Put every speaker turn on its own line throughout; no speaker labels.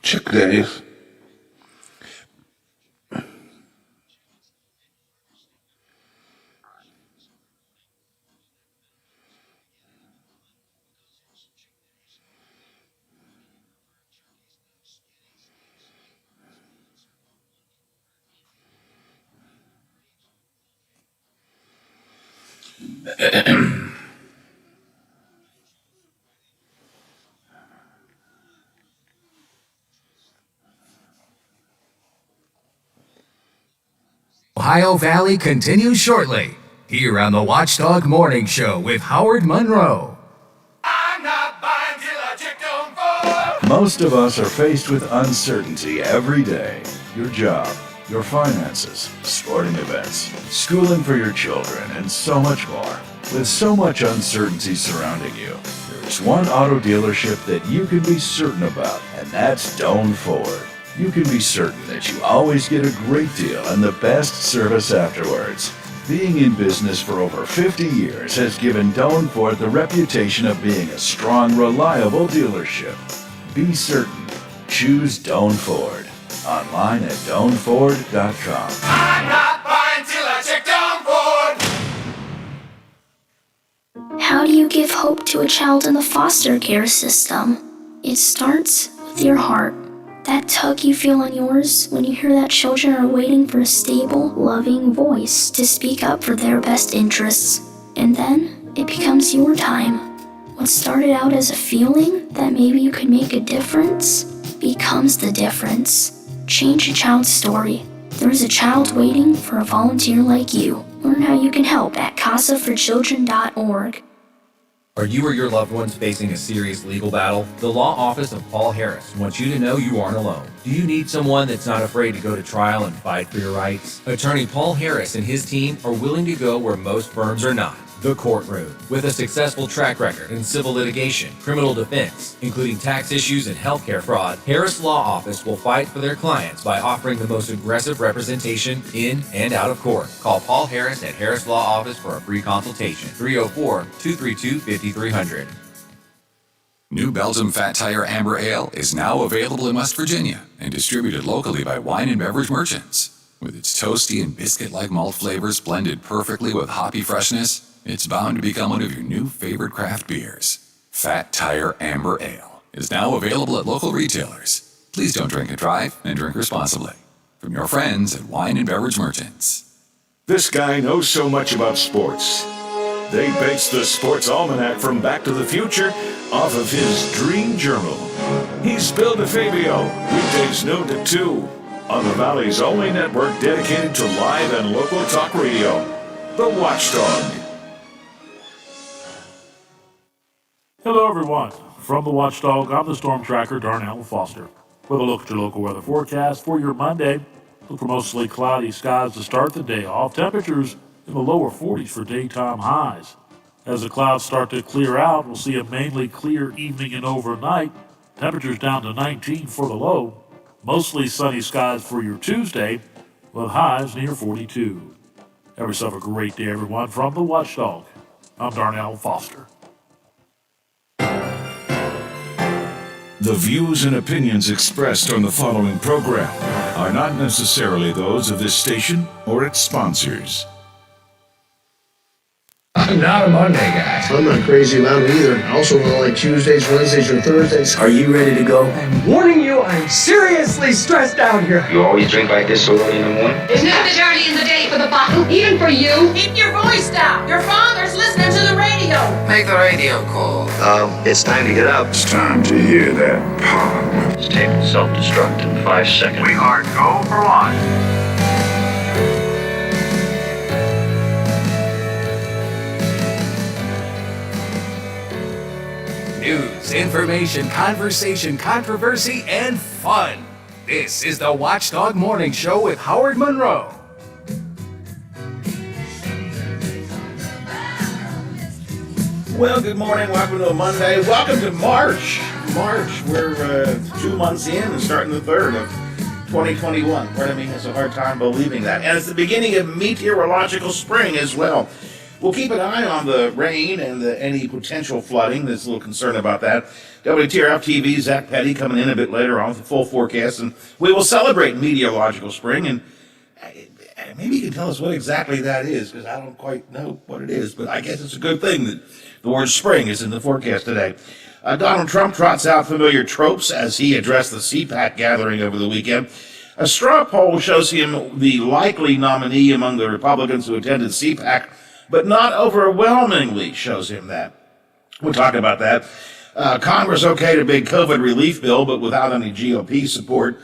Check days.
Ohio Valley continues shortly, here on the Watchdog Morning Show with Howard Monroe.
I'm not buying till I check on for.
Most of us are faced with uncertainty every day. Your job, your finances, sporting events, schooling for your children, and so much more. With so much uncertainty surrounding you, there's one auto dealership that you can be certain about, and that's Doan Ford. You can be certain that you always get a great deal and the best service afterwards. Being in business for over 50 years has given Doan Ford the reputation of being a strong, reliable dealership. Be certain. Choose Doan Ford. Online at DoanFord.com.
I'm not buying till I check on Ford.
How do you give hope to a child in the foster care system? It starts with your heart. That tug you feel on yours when you hear that children are waiting for a stable, loving voice to speak up for their best interests. And then it becomes your time. What started out as a feeling that maybe you could make a difference becomes the difference. Change a child's story. There is a child waiting for a volunteer like you. Learn how you can help at casaforchildren.org.
Are you or your loved ones facing a serious legal battle? The law office of Paul Harris wants you to know you aren't alone. Do you need someone that's not afraid to go to trial and fight for your rights? Attorney Paul Harris and his team are willing to go where most firms are not. The courtroom. With a successful track record in civil litigation, criminal defense, including tax issues and healthcare fraud, Harris Law Office will fight for their clients by offering the most aggressive representation in and out of court. Call Paul Harris at Harris Law Office for a free consultation. 304-232-5300.
New Belgium Fat Tire Amber Ale is now available in West Virginia and distributed locally by Wine and Beverage Merchants. With its toasty and biscuit-like malt flavors blended perfectly with hoppy freshness, it's bound to become one of your new favorite craft beers. Fat Tire Amber Ale is now available at local retailers. Please don't drink and drive and drink responsibly. From your friends at Wine and Beverage Merchants.
This guy knows so much about sports. They base the Sports Almanac from Back to the Future off of his Dream Journal. He's Bill DeFabio, weekdays noon to 2, on the Valley's only network dedicated to live and local talk radio, The Watchdog.
Hello everyone, from The Watchdog, I'm the Storm Tracker, Darnell Foster. With a look at your local weather forecast for your Monday. Look for mostly cloudy skies to start the day off. Temperatures in the lower 40s for daytime highs. As the clouds start to clear out, we'll see a mainly clear evening and overnight. Temperatures down to 19 for the low. Mostly sunny skies for your Tuesday, with highs near 42. Have yourself a great day, everyone. From The Watchdog, I'm Darnell Foster.
The views and opinions expressed on the following program are not necessarily those of this station or its sponsors.
I'm not a Monday guy.
I'm not crazy about it either. I also don't like Tuesdays, Wednesdays, or Thursdays.
Are you ready to go?
I'm warning you, I'm seriously stressed out here.
You always drink like this so early in the morning?
It's not that early in the day for the bottle, even for you.
Keep your voice down. Your father's listening to the radio.
Make the radio call.
It's time to get up.
It's time to hear that pop.
This tape will self-destruct in 5 seconds.
We are go for launch.
News, information, conversation, controversy, and fun. This is the Watchdog Morning Show with Howard Monroe.
Well, good morning. Welcome to a Monday. Welcome to March. We're 2 months in and starting the third of 2021. Part of me has a hard time believing that. And it's the beginning of meteorological spring as well. We'll keep an eye on the rain and any potential flooding. There's a little concern about that. WTRF TV, Zach Petty coming in a bit later on with the full forecast. And we will celebrate meteorological spring. And maybe you can tell us what exactly that is, because I don't quite know what it is. But I guess it's a good thing that the word spring is in the forecast today. Donald Trump trots out familiar tropes as he addressed the CPAC gathering over the weekend. A straw poll shows him the likely nominee among the Republicans who attended CPAC, but not overwhelmingly shows him that. We'll talk about that. Congress okayed a big COVID relief bill, but without any GOP support.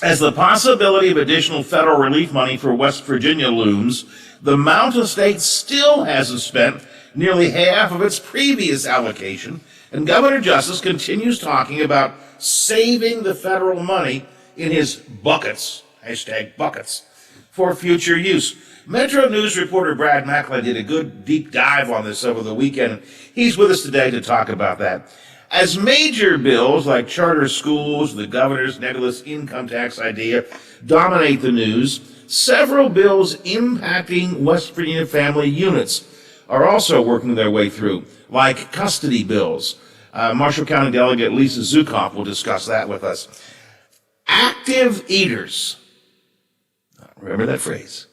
As the possibility of additional federal relief money for West Virginia looms, the Mountain State still hasn't spent nearly half of its previous allocation, and Governor Justice continues talking about saving the federal money in his buckets, #buckets, for future use. Metro News reporter Brad Macklin did a good deep dive on this over the weekend. He's with us today to talk about that. As major bills like charter schools, the governor's nebulous income tax idea dominate the news, several bills impacting West Virginia family units are also working their way through, like custody bills. Marshall County Delegate Lisa Zukoff will discuss that with us. Active eaters. Remember that phrase.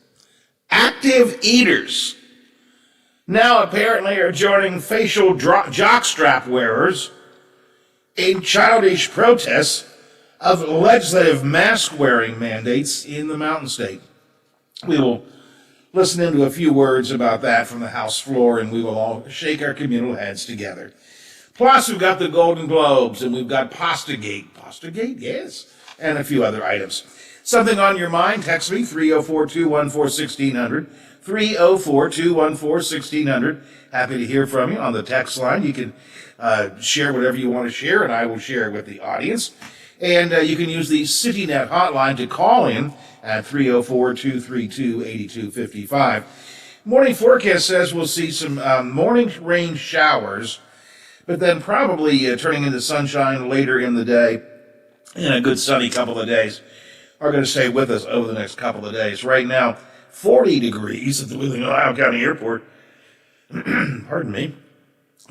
Active eaters now apparently are joining facial jockstrap wearers in childish protests of legislative mask-wearing mandates in the Mountain State. We will listen into a few words about that from the House floor, and we will all shake our communal heads together. Plus, we've got the Golden Globes, and we've got Pastagate. Pastagate, yes, and a few other items. Something on your mind, text me, 304-214-1600, 304-214-1600. Happy to hear from you on the text line. You can share whatever you want to share, and I will share it with the audience. And you can use the CityNet hotline to call in at 304-232-8255. Morning forecast says we'll see some morning rain showers, but then probably turning into sunshine later in the day and a good sunny couple of days are going to stay with us over the next couple of days. Right now, 40 degrees at the Wheeling, Ohio County Airport. Pardon me.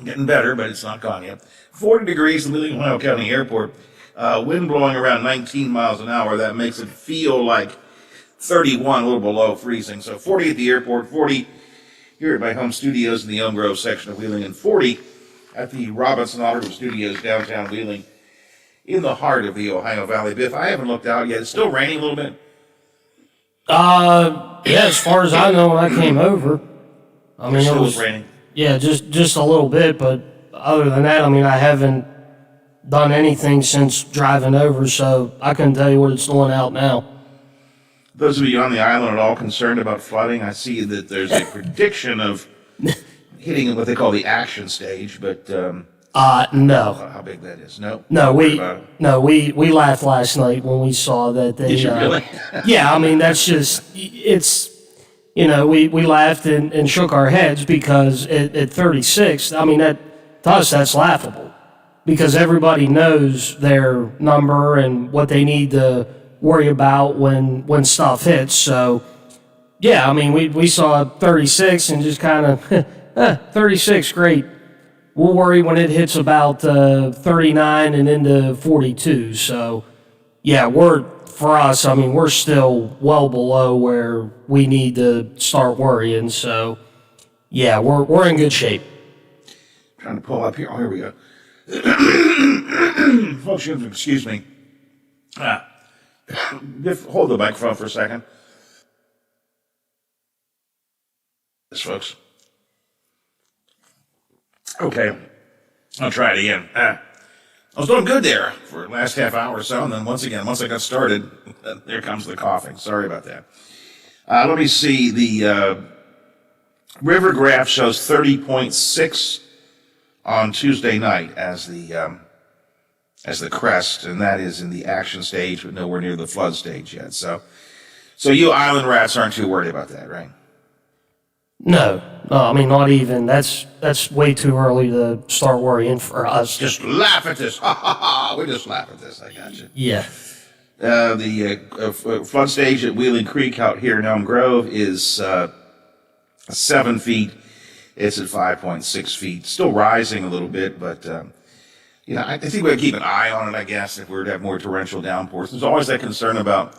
Getting better, but it's not gone yet. 40 degrees at the Wheeling, Ohio County Airport. Wind blowing around 19 miles an hour. That makes it feel like 31, a little below freezing. So 40 at the airport, 40 here at my home studios in the Elm Grove section of Wheeling, and 40 at the Robinson Auditorium Studios downtown Wheeling in the heart of the Ohio Valley. Biff, I haven't looked out yet. It's still raining a little bit?
Yeah, as far as I know when I came over. I mean,
it was raining.
Yeah, just a little bit, but other than that, I mean, I haven't done anything since driving over, so I couldn't tell you what it's doing out now.
Those of you on the island at all concerned about flooding, I see that there's a prediction of hitting what they call the action stage, but
no.
How big that is? No.
We laughed last night when we saw that they.
Did you really?
Yeah, I mean that's just it's. You know, we laughed and shook our heads because at 36, I mean that to us that's laughable because everybody knows their number and what they need to worry about when stuff hits. So yeah, I mean we saw 36 and just kind of 36, great. We'll worry when it hits about 39 and into 42. So, yeah, for us, I mean, we're still well below where we need to start worrying. So, yeah, we're in good shape.
Trying to pull up here. Oh, here we go. Folks, excuse me. Hold the microphone for a second. Yes, folks. Okay, I'll try it again. I was doing good there for the last half hour or so, and then once I got started, there comes the coughing. Sorry about that. Let me see. The river graph shows 30.6 on Tuesday night as the crest, and that is in the action stage, but nowhere near the flood stage yet. So you island rats aren't too worried about that, right?
No, I mean, not even. That's way too early to start worrying for us.
Just laugh at this. Ha ha ha. We just laugh at this. I got you.
Yeah.
The flood stage at Wheeling Creek out here in Elm Grove is 7 feet. It's at 5.6 feet. Still rising a little bit, but I think we'll keep an eye on it, I guess, if we were to have more torrential downpours. There's always that concern about,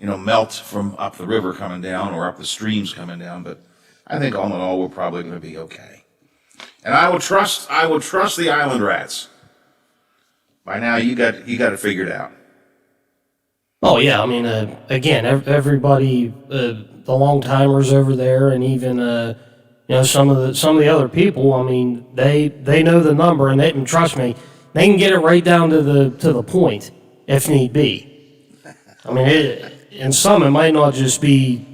melt from up the river coming down or up the streams coming down, but I think all in all, we're probably going to be okay. And I will trust the island rats. By now, you got it figured out.
Oh yeah, I mean, again, everybody, the long timers over there, and even some of the other people. I mean, they know the number, and trust me, they can get it right down to the point if need be. I mean, in some it might not just be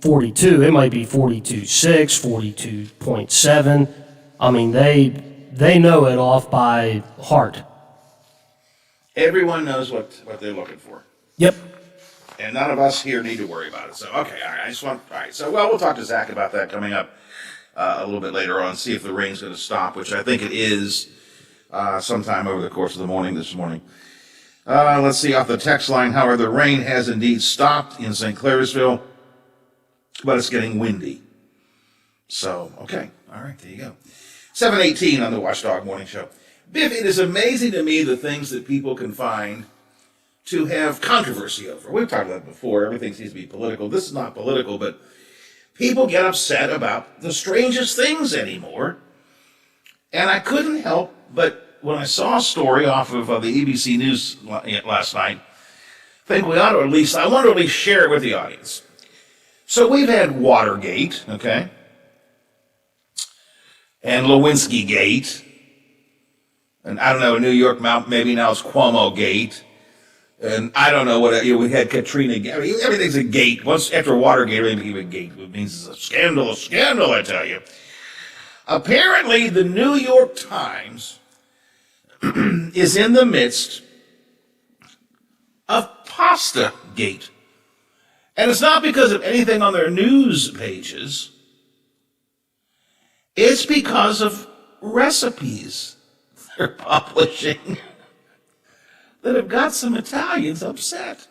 42; it might be 42.6, 42.7. I mean, they know it off by heart.
Everyone knows what they're looking for.
Yep.
And none of us here need to worry about it. So, okay, all right. All right. So, we'll talk to Zach about that coming up a little bit later on, see if the rain's going to stop, which I think it is sometime over the course of the morning this morning. Let's see, off the text line, however, the rain has indeed stopped in St. Clairsville, but it's getting windy. So, okay. All right, there you go. 7:18 on the Watchdog Morning Show. Biff, it is amazing to me the things that people can find to have controversy over. We've talked about it before. Everything seems to be political. This is not political, but people get upset about the strangest things anymore. And I couldn't help but, when I saw a story off of the ABC News last night, think I want to at least share it with the audience. So we've had Watergate, okay? And Lewinsky Gate. And I don't know, New York, maybe now it's Cuomo Gate. And I don't know what, we had Katrina Gate. I mean, everything's a gate. Once after Watergate, everything became a gate. It means it's a scandal, I tell you. Apparently, the New York Times is in the midst of Pasta Gate. And it's not because of anything on their news pages. It's because of recipes they're publishing that have got some Italians upset.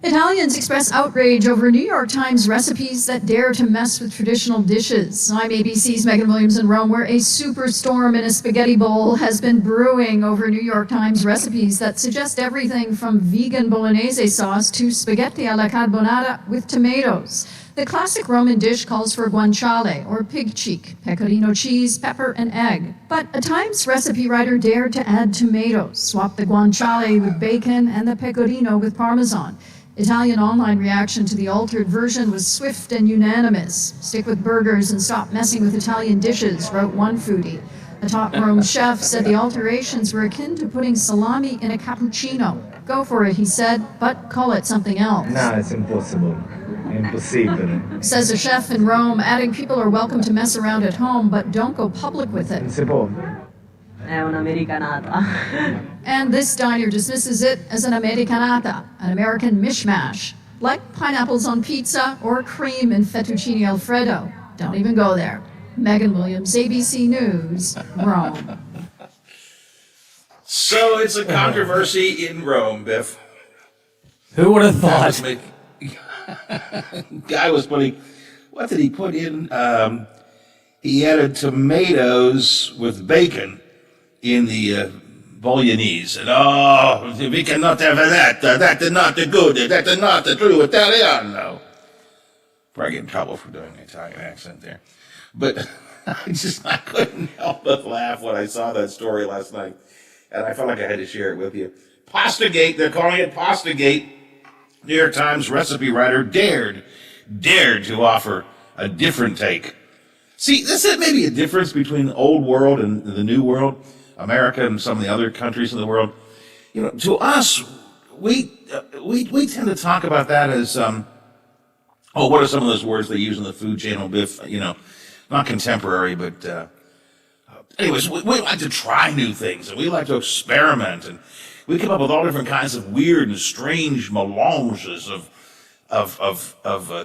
Italians express outrage over New York Times recipes that dare to mess with traditional dishes. I'm ABC's Megan Williams in Rome, where a superstorm in a spaghetti bowl has been brewing over New York Times recipes that suggest everything from vegan bolognese sauce to spaghetti alla carbonara with tomatoes. The classic Roman dish calls for guanciale, or pig cheek, pecorino cheese, pepper, and egg. But a Times recipe writer dared to add tomatoes, swap the guanciale with bacon and the pecorino with parmesan. Italian online reaction to the altered version was swift and unanimous. Stick with burgers and stop messing with Italian dishes, wrote one foodie. A top Rome chef said the alterations were akin to putting salami in a cappuccino. Go for it, he said, but call it something else.
No, it's impossible. Impossibile.
Says a chef in Rome, adding people are welcome to mess around at home, but don't go public with it.
Non si può.
È un'americanata.
And this diner dismisses it as an americanata, an American mishmash, like pineapples on pizza or cream in fettuccine alfredo. Don't even go there. Megan Williams, ABC News, Rome.
So it's a controversy in Rome, Biff.
Who would have thought?
Guy was putting, what did he put in? He added tomatoes with bacon in the bolognese. And we cannot have that. That is not the good. That is not the true Italiano. Probably get in trouble for doing an Italian accent there. But I couldn't help but laugh when I saw that story last night. And I felt like I had to share it with you. Pastagate, they're calling it Pastagate. New York Times recipe writer dared to offer a different take. See, this is maybe a difference between the old world and the new world, America and some of the other countries in the world. You know, to us, we tend to talk about that as, what are some of those words they use in the Food Channel, Biff? You know, not contemporary, but anyways, we like to try new things, and we like to experiment, and we come up with all different kinds of weird and strange melanges of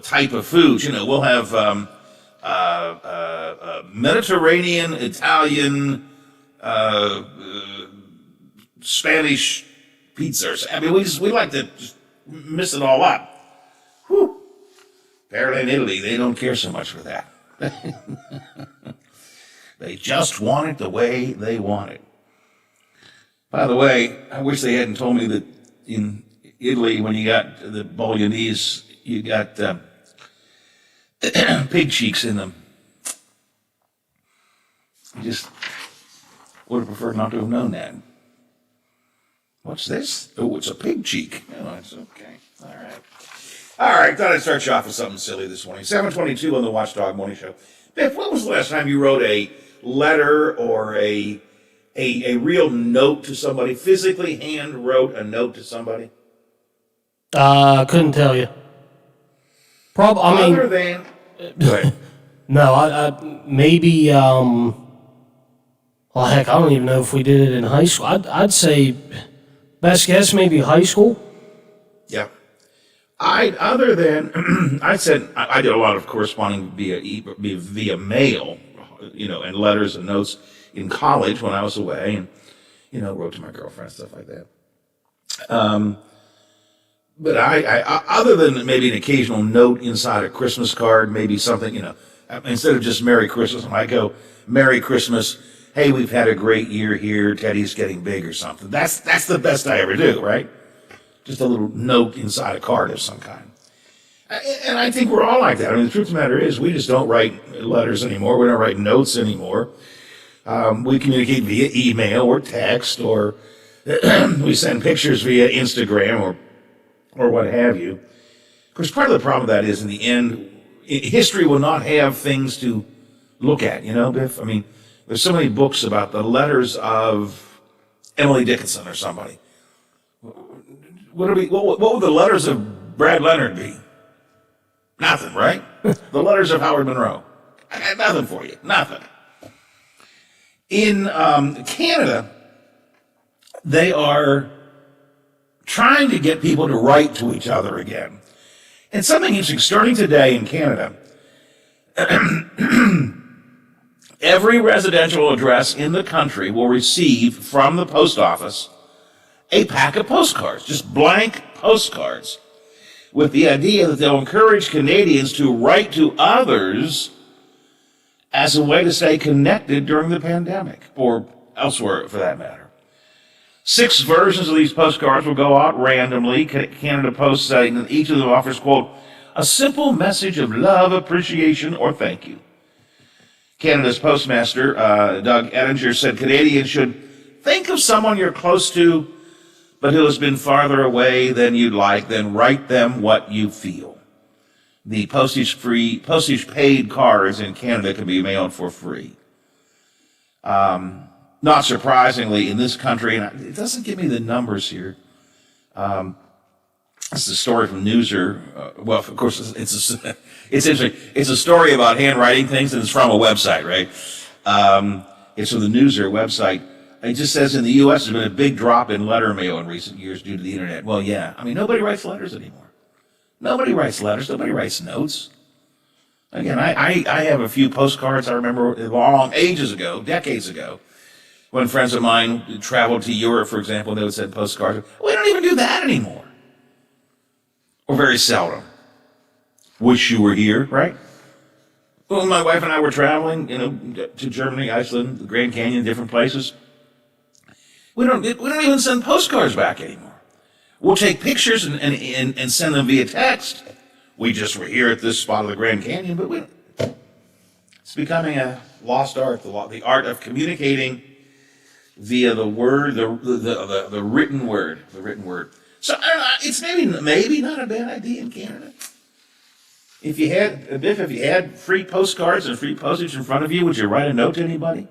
type of foods. You know, we'll have Mediterranean, Italian, Spanish pizzas. I mean, we like to just mix it all up. Whew. Apparently in Italy, they don't care so much for that. They just want it the way they want it. By the way, I wish they hadn't told me that in Italy, when you got the bolognese, you got pig cheeks in them. I just would have preferred not to have known that. What's this? Oh, it's a pig cheek. Oh, it's okay. All right, thought I'd start you off with something silly this morning. 7:22 on the Watchdog Morning Show. Biff, when was the last time you wrote a letter or a real note to somebody, physically hand wrote a note to somebody?
Couldn't tell you.
Other than... Go ahead.
No, I maybe, well, heck, I don't even know if we did it in high school. I'd say, best guess, maybe high school.
Yeah. I did a lot of corresponding via mail, you know, and letters and notes in college when I was away, and, you know, wrote to my girlfriend, stuff like that. But I other than maybe an occasional note inside a Christmas card, maybe something, you know, instead of just Merry Christmas, I go, Merry Christmas, hey, we've had a great year here, Teddy's getting big or something. That's the best I ever do, right? Just a little note inside a card of some kind. And I think we're all like that. I mean, the truth of the matter is we just don't write letters anymore. We don't write notes anymore. We communicate via email or text, or we send pictures via Instagram or what have you. Of course, part of the problem with that is, in the end, history will not have things to look at, you know, Biff? I mean, there's so many books about the letters of Emily Dickinson or somebody. What would the letters of Brad Leonard be? Nothing, right? The letters of Howard Monroe. I got nothing for you. Nothing. In Canada, they are trying to get people to write to each other again. And something interesting, starting today in Canada, every residential address in the country will receive from the post office a pack of postcards, just blank postcards, with the idea that they'll encourage Canadians to write to others as a way to stay connected during the pandemic, or elsewhere for that matter. 6 versions of these postcards will go out randomly. Canada Post saying that each of them offers, quote, a simple message of love, appreciation, or thank you. Canada's postmaster, Doug Ettinger, said Canadians should think of someone you're close to but who has been farther away than you'd like, then write them what you feel. The postage-paid cards in Canada can be mailed for free. Not surprisingly, in this country, and it doesn't give me the numbers here. It's a story from Newser. Well, of course, it's interesting. It's a story about handwriting things, and it's from a website, right? It's from the Newser website. It just says in the U.S. there's been a big drop in letter mail in recent years due to the internet. Well, yeah. I mean, nobody writes letters anymore. Nobody writes letters. Nobody writes notes. Again, I have a few postcards I remember ages ago, decades ago, when friends of mine traveled to Europe, for example, and they would send postcards. We don't even do that anymore. Or very seldom. Wish you were here, right? Well, my wife and I were traveling, you know, to Germany, Iceland, the Grand Canyon, different places. We don't even send postcards back anymore. We'll take pictures and send them via text we just were here at this spot of the Grand Canyon, but it's becoming a lost art, the art of communicating via the word, the written word, So I don't know, it's maybe not a bad idea in Canada. If you had free postcards and free postage in front of you, would you write a note to anybody?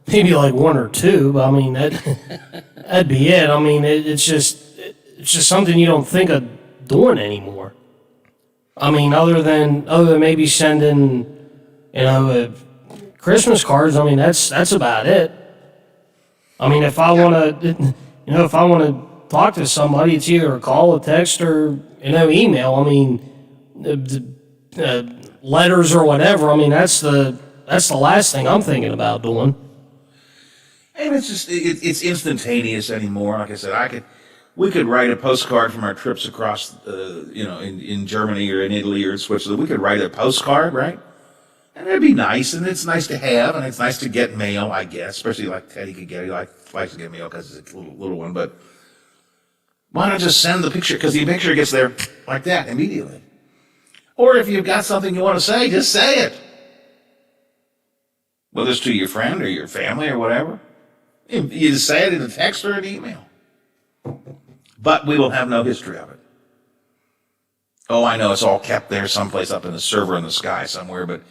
Maybe like one or two, but I mean that'd be it. I mean it's just something you don't think of doing anymore. I mean other than maybe sending Christmas cards. I mean that's about it. I mean if I want to talk to somebody, it's either a call, a text, or email. I mean letters or whatever. I mean that's the last thing I'm thinking about doing.
And it's just it's instantaneous anymore. Like I said, we could write a postcard from our trips across, in Germany or in Italy or in Switzerland. We could write a postcard, right? And it'd be nice, and it's nice to have, and it's nice to get mail, I guess. Especially like Teddy could get, he likes to get mail because it's a little one. But why not just send the picture? Because the picture gets there like that immediately. Or if you've got something you want to say, just say it. Whether it's to your friend or your family or whatever. You just say it in a text or an email. But we will have no history of it. Oh, I know it's all kept there someplace up in the server in the sky somewhere, but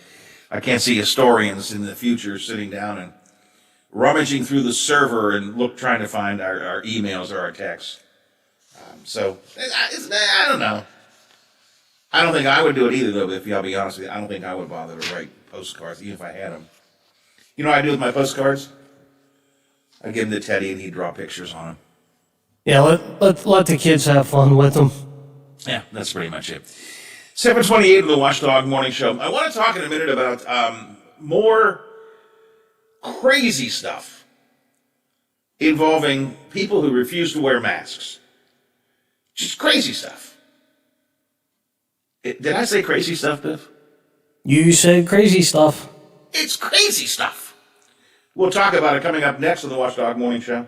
I can't see historians in the future sitting down and rummaging through the server and trying to find our emails or our texts. I don't know. I don't think I would do it either, though, but if I'll be honest with you, I don't think I would bother to write postcards, even if I had them. You know what I do with my postcards? I give them to Teddy and he'd draw pictures on them.
Yeah, let the kids have fun with them.
Yeah, that's pretty much it. 7:28 of the Watchdog Morning Show. I want to talk in a minute about more crazy stuff involving people who refuse to wear masks. Just crazy stuff. Did I say crazy stuff, Biff?
You said crazy stuff.
It's crazy stuff. We'll talk about it coming up next on the Watchdog Morning Show.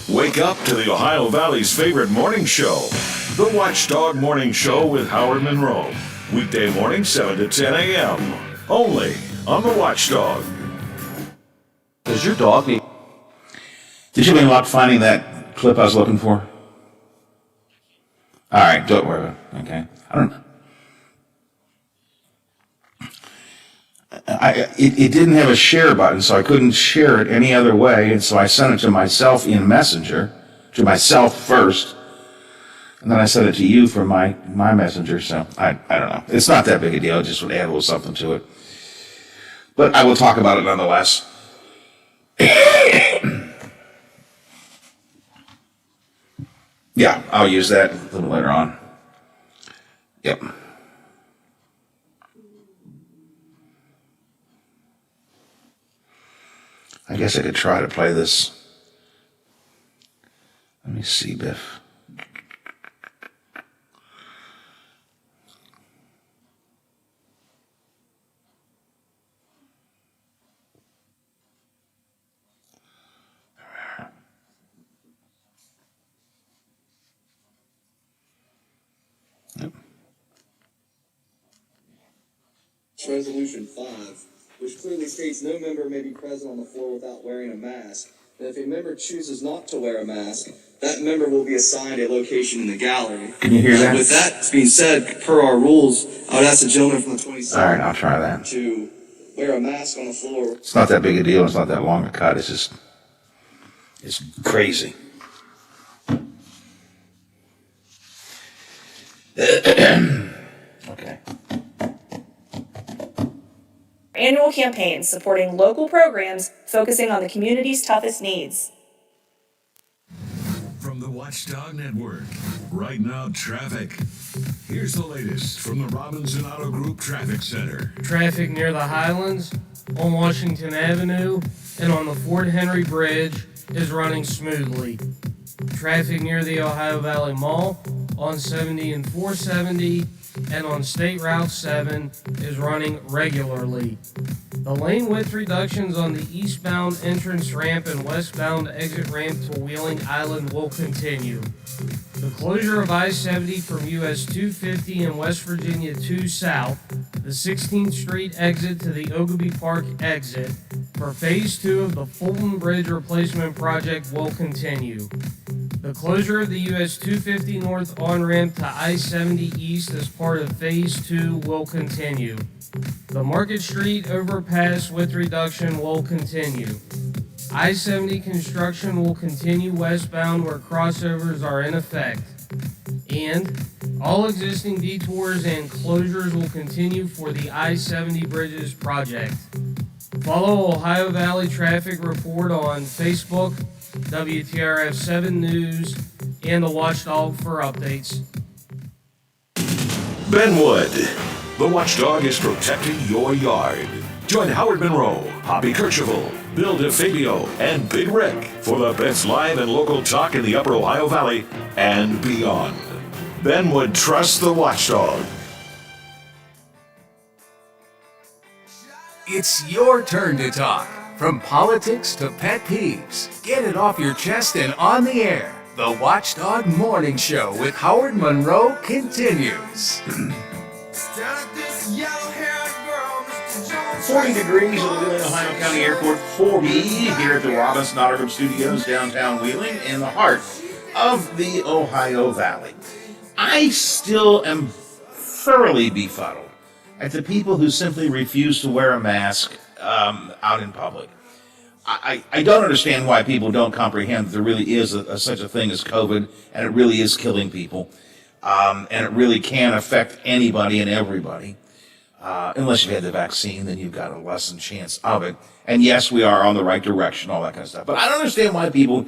Wake up to the Ohio Valley's favorite morning show, the Watchdog Morning Show with Howard Monroe. Weekday morning, 7 to 10 a.m. Only on the Watchdog.
Does your dog need... Did you have any luck finding that clip I was looking for? All right, don't worry about it. Okay. I don't know. It didn't have a share button, so I couldn't share it any other way, and so I sent it to myself in Messenger, to myself first, and then I sent it to you from my Messenger, so I don't know. It's not that big a deal, it just would add a little something to it. But I will talk about it nonetheless. Yeah, I'll use that a little later on. Yep. I guess I could try to play this. Let me see, Biff. Yep.
Resolution 5, which clearly states no member may be present on the floor without wearing a mask. And if a member chooses not to wear a mask, that member will be assigned a location in the gallery.
Can you hear that?
With that being said, per our rules, I would ask the gentleman from the 27th
All right, I'll try that.
to wear a mask on the floor.
It's not that big a deal. It's not that long a cut. It's crazy. Okay.
Annual campaign supporting local programs focusing on the community's toughest needs.
From the Watchdog Network, right now traffic. Here's the latest from the Robinson Auto Group Traffic Center.
Traffic near the Highlands, on Washington Avenue, and on the Fort Henry Bridge is running smoothly. Traffic near the Ohio Valley Mall, on 70 and 470, and on State Route 7 is running regularly. The lane width reductions on the eastbound entrance ramp and westbound exit ramp to Wheeling Island will continue. The closure of I-70 from US 250 and West Virginia 2 South, the 16th Street exit to the Ogilvy Park exit for Phase 2 of the Fulton Bridge Replacement Project will continue. The closure of the US 250 North on-ramp to I-70 East as part of Phase 2 will continue. The Market Street overpass width reduction will continue. I-70 construction will continue westbound where crossovers are in effect. And all existing detours and closures will continue for the I-70 Bridges project. Follow Ohio Valley Traffic Report on Facebook, WTRF 7 News, and the Watchdog for updates.
Benwood. The Watchdog is protecting your yard. Join Howard Monroe, Hobby Kercheval, Bill DeFabio, and Big Rick for the best live and local talk in the Upper Ohio Valley and beyond. Benwood trusts the Watchdog.
It's your turn to talk. From politics to pet peeves, get it off your chest and on the air. The Watchdog Morning Show with Howard Monroe continues.
40 degrees at the Wheeling, Ohio County Airport, 40 here at the Robinson Auto Studios, downtown Wheeling, in the heart of the Ohio Valley. I still am thoroughly befuddled at the people who simply refuse to wear a mask out in public. I don't understand why people don't comprehend that there really is such a thing as COVID, and it really is killing people, and it really can affect anybody and everybody. Unless you've had the vaccine, then you've got a lessened chance of it. And yes, we are on the right direction, all that kind of stuff. But I don't understand why people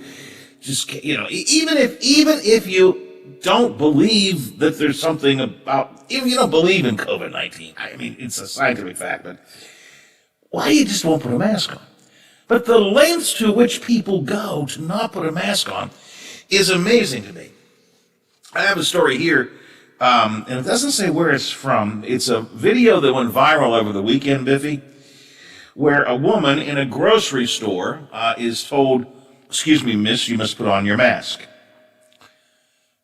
just, even if you don't believe that there's something about, even if you don't believe in COVID-19, I mean, it's a scientific fact, but why you just won't put a mask on? But the lengths to which people go to not put a mask on is amazing to me. I have a story here. And it doesn't say where it's from. It's a video that went viral over the weekend, Biffy, where a woman in a grocery store is told, "Excuse me, miss, you must put on your mask."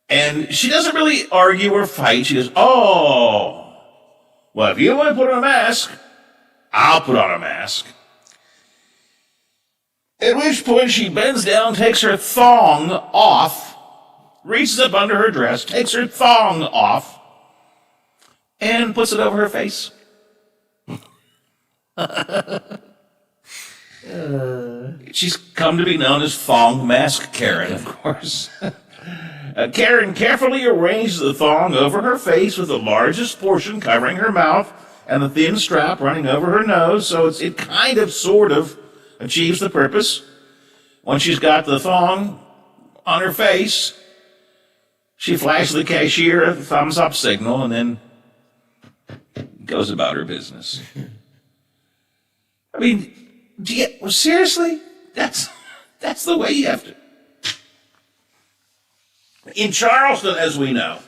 And she doesn't really argue or fight. She goes, "Oh, well, if you want to put on a mask, I'll put on a mask." At which point she bends down, takes her thong off, reaches up under her dress, takes her thong off, and puts it over her face. She's come to be known as Thong Mask Karen, of course. Karen carefully arranged the thong over her face with the largest portion covering her mouth and the thin strap running over her nose, so it kind of, sort of, achieves the purpose. Once she's got the thong on her face, she flashes the cashier a thumbs-up signal and then goes about her business. I mean, seriously? That's the way you have to. In Charleston, as we know,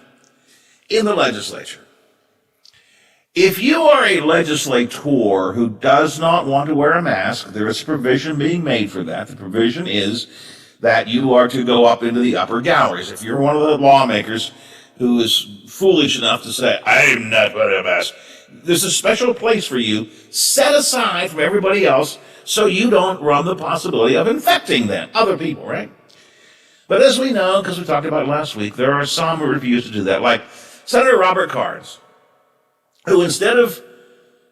in the legislature, if you are a legislator who does not want to wear a mask, there is a provision being made for that. The provision is that you are to go up into the upper galleries. If you're one of the lawmakers who is foolish enough to say, "I'm not wearing a mask," there's a special place for you set aside from everybody else so you don't run the possibility of infecting them, other people, right? But as we know, because we talked about it last week, there are some who refuse to do that, like Senator Robert Carnes, who instead of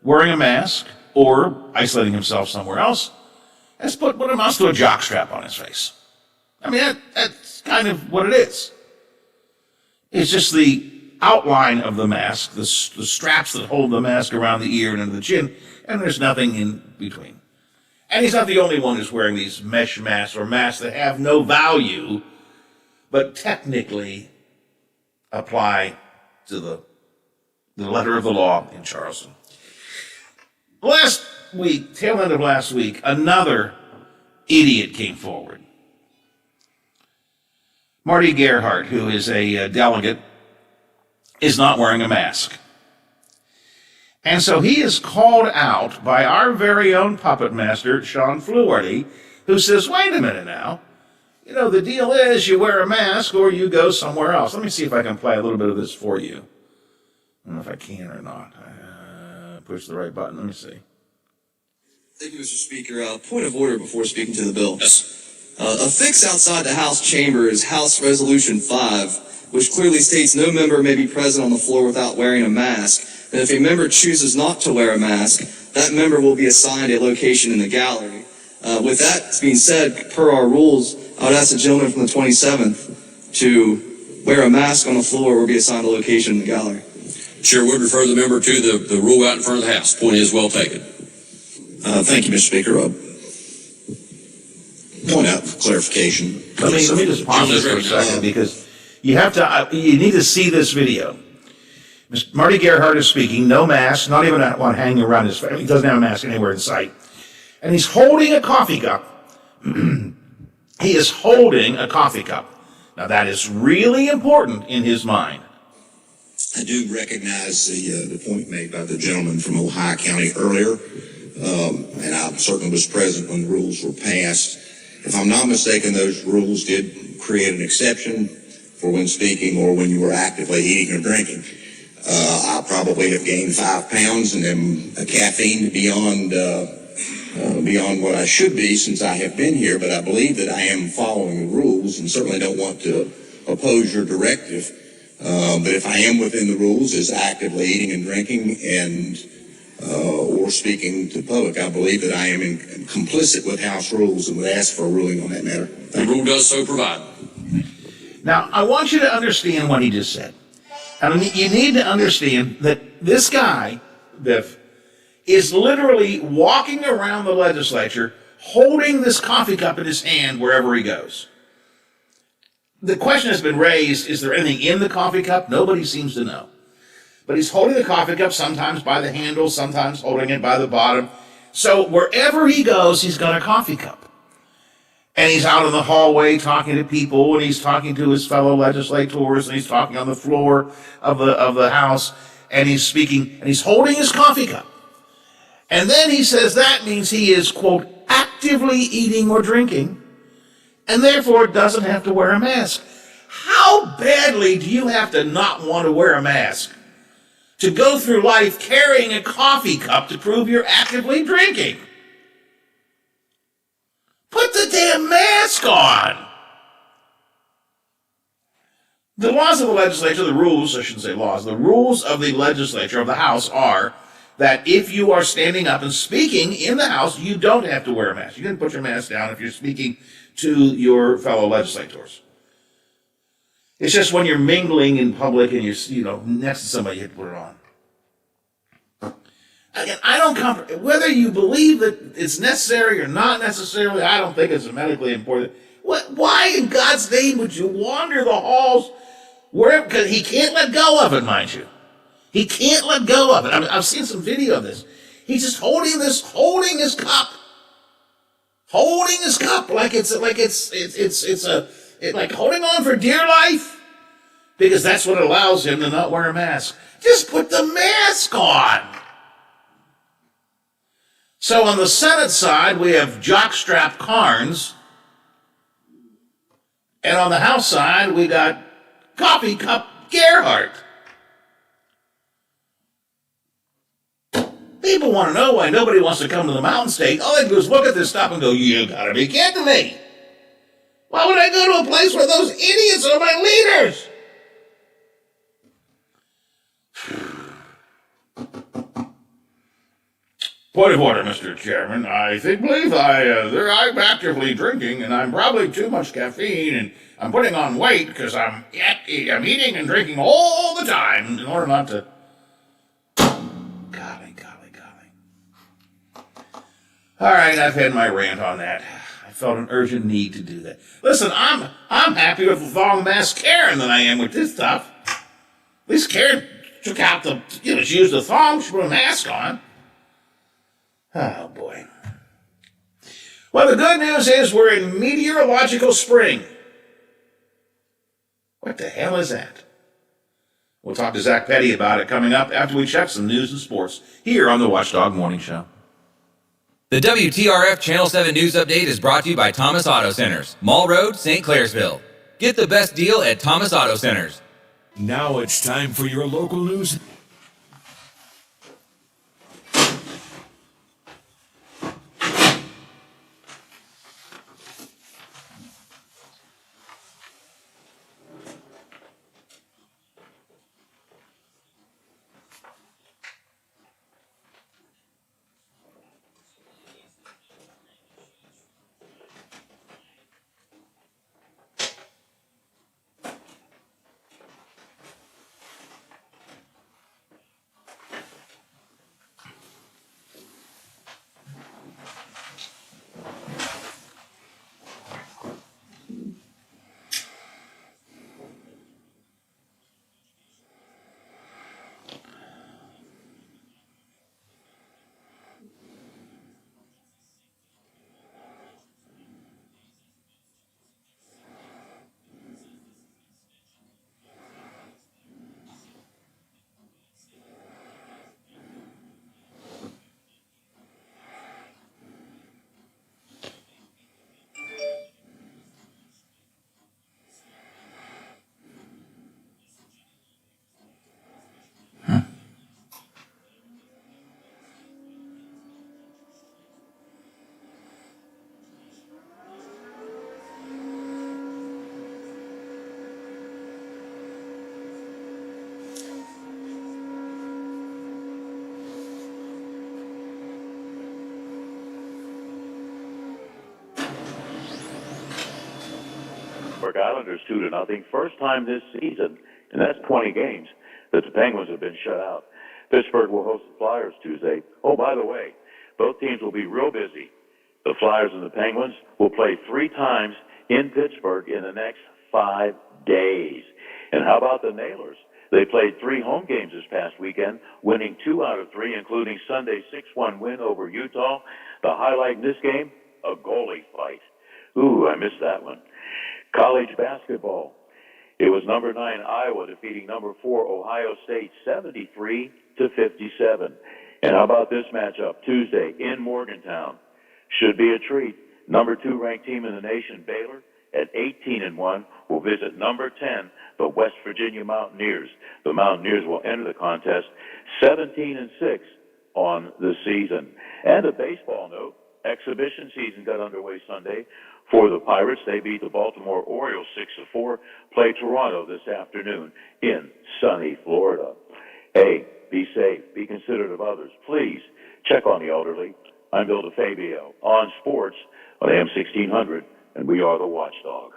wearing a mask or isolating himself somewhere else, has put what amounts to a jockstrap on his face. I mean, that's kind of what it is. It's just the outline of the mask, the straps that hold the mask around the ear and under the chin, and there's nothing in between. And he's not the only one who's wearing these mesh masks or masks that have no value, but technically apply to the letter of the law in Charleston. Last week, tail end of last week, another idiot came forward. Marty Gerhardt, who is a delegate, is not wearing a mask. And so he is called out by our very own puppet master, Sean Fluharty, who says, "Wait a minute now. You know, the deal is you wear a mask or you go somewhere else. Let me see if I can play a little bit of this for you. I don't know if I can or not. Push the right button. Let me see.
Thank you, Mr. Speaker. Point of order before speaking to the bill. Yes. Affixed outside the House chamber is House Resolution 5, which clearly states no member may be present on the floor without wearing a mask. And if a member chooses not to wear a mask, that member will be assigned a location in the gallery. With that being said, per our rules, I would ask the gentleman from the 27th to wear a mask on the floor or be assigned a location in the gallery.
Chair would refer the member to the rule out in front of the House. Point is well taken.
Thank you, Mr. Speaker. Point out for clarification.
Let me just pause this for a second because you need to see this video. Marty Gerhardt is speaking, no mask, not even one hanging around his face. He doesn't have a mask anywhere in sight. And he's holding a coffee cup. He is holding a coffee cup. Now that is really important in his mind.
I do recognize the point made by the gentleman from Ohio County earlier, and I certainly was present when the rules were passed. If I'm not mistaken, those rules did create an exception for when speaking or when you were actively eating or drinking. I probably have gained 5 pounds and am caffeine beyond what I should be since I have been here, but I believe that I am following the rules and certainly don't want to oppose your directive. But if I am within the rules as actively eating and drinking and or speaking to the public, I believe that I am complicit with House rules and would ask for a ruling on that matter.
The rule does so provide.
Now, I want you to understand what he just said. And you need to understand that this guy, Biff, is literally walking around the legislature holding this coffee cup in his hand wherever he goes. The question has been raised, is there anything in the coffee cup? Nobody seems to know. But he's holding the coffee cup, sometimes by the handle, sometimes holding it by the bottom. So wherever he goes, he's got a coffee cup. And he's out in the hallway talking to people, and he's talking to his fellow legislators, and he's talking on the floor of the House, and he's speaking, and he's holding his coffee cup. And then he says that means he is, quote, actively eating or drinking, and therefore doesn't have to wear a mask. How badly do you have to not want to wear a mask to go through life carrying a coffee cup to prove you're actively drinking? Put the damn mask on! The laws of the legislature, the rules, I shouldn't say laws, the rules of the legislature, of the House, are that if you are standing up and speaking in the House, you don't have to wear a mask. You can put your mask down if you're speaking to your fellow legislators. It's just when you're mingling in public and you're, next to somebody, you have to put it on. Again, I don't comprehend whether you believe that it's necessary or not necessarily. I don't think it's medically important. Why in God's name would you wander the halls? Because he can't let go of it, mind you. He can't let go of it. I've seen some video of this. He's just holding his cup, like it's like holding on for dear life, because that's what allows him to not wear a mask. Just put the mask on. So on the Senate side, we have jockstrap Carnes, and on the House side, we got coffee cup Gerhardt. People want to know why nobody wants to come to the Mountain State. All they do is look at this stuff and go, you gotta be kidding me. Why would I go to a place where those idiots are my leaders? Point of order, Mr. Chairman. I believe I'm actively drinking, and I'm probably too much caffeine, and I'm putting on weight because I'm eating and drinking all the time in order not to. Golly. All right, I've had my rant on that. I felt an urgent need to do that. Listen, I'm happier with the thong mask Karen than I am with this stuff. At least Karen took out she used the thong, she put a mask on. Oh, boy. Well, the good news is we're in meteorological spring. What the hell is that? We'll talk to Zach Petty about it coming up after we check some news and sports here on the Watchdog Morning Show.
The WTRF Channel 7 News Update is brought to you by Thomas Auto Centers, Mall Road, St. Clairsville. Get the best deal at Thomas Auto Centers.
Now it's time for your local news.
Islanders 2-0. First time this season, and that's 20 games, that the Penguins have been shut out. Pittsburgh will host the Flyers Tuesday. Oh, by the way, both teams will be real busy. The Flyers and the Penguins will play 3 times in Pittsburgh in the next 5 days. And how about the Nailers? They played 3 home games this past weekend, winning 2 out of 3, including Sunday's 6-1 win over Utah. The highlight in this game, a goalie fight. Ooh, I missed that one. College basketball. It was number 9 Iowa defeating number 4 Ohio State 73-57. And how about this matchup Tuesday in Morgantown? Should be a treat. Number 2 ranked team in the nation, Baylor, at 18-1, will visit number 10, the West Virginia Mountaineers. The Mountaineers will enter the contest 17-6 on the season. And a baseball note, exhibition season got underway Sunday. For the Pirates, they beat the Baltimore Orioles 6-4, play Toronto this afternoon in sunny Florida. Hey, be safe, be considerate of others. Please check on the elderly. I'm Bill DeFabio on sports on AM 1600, and we are the Watchdog.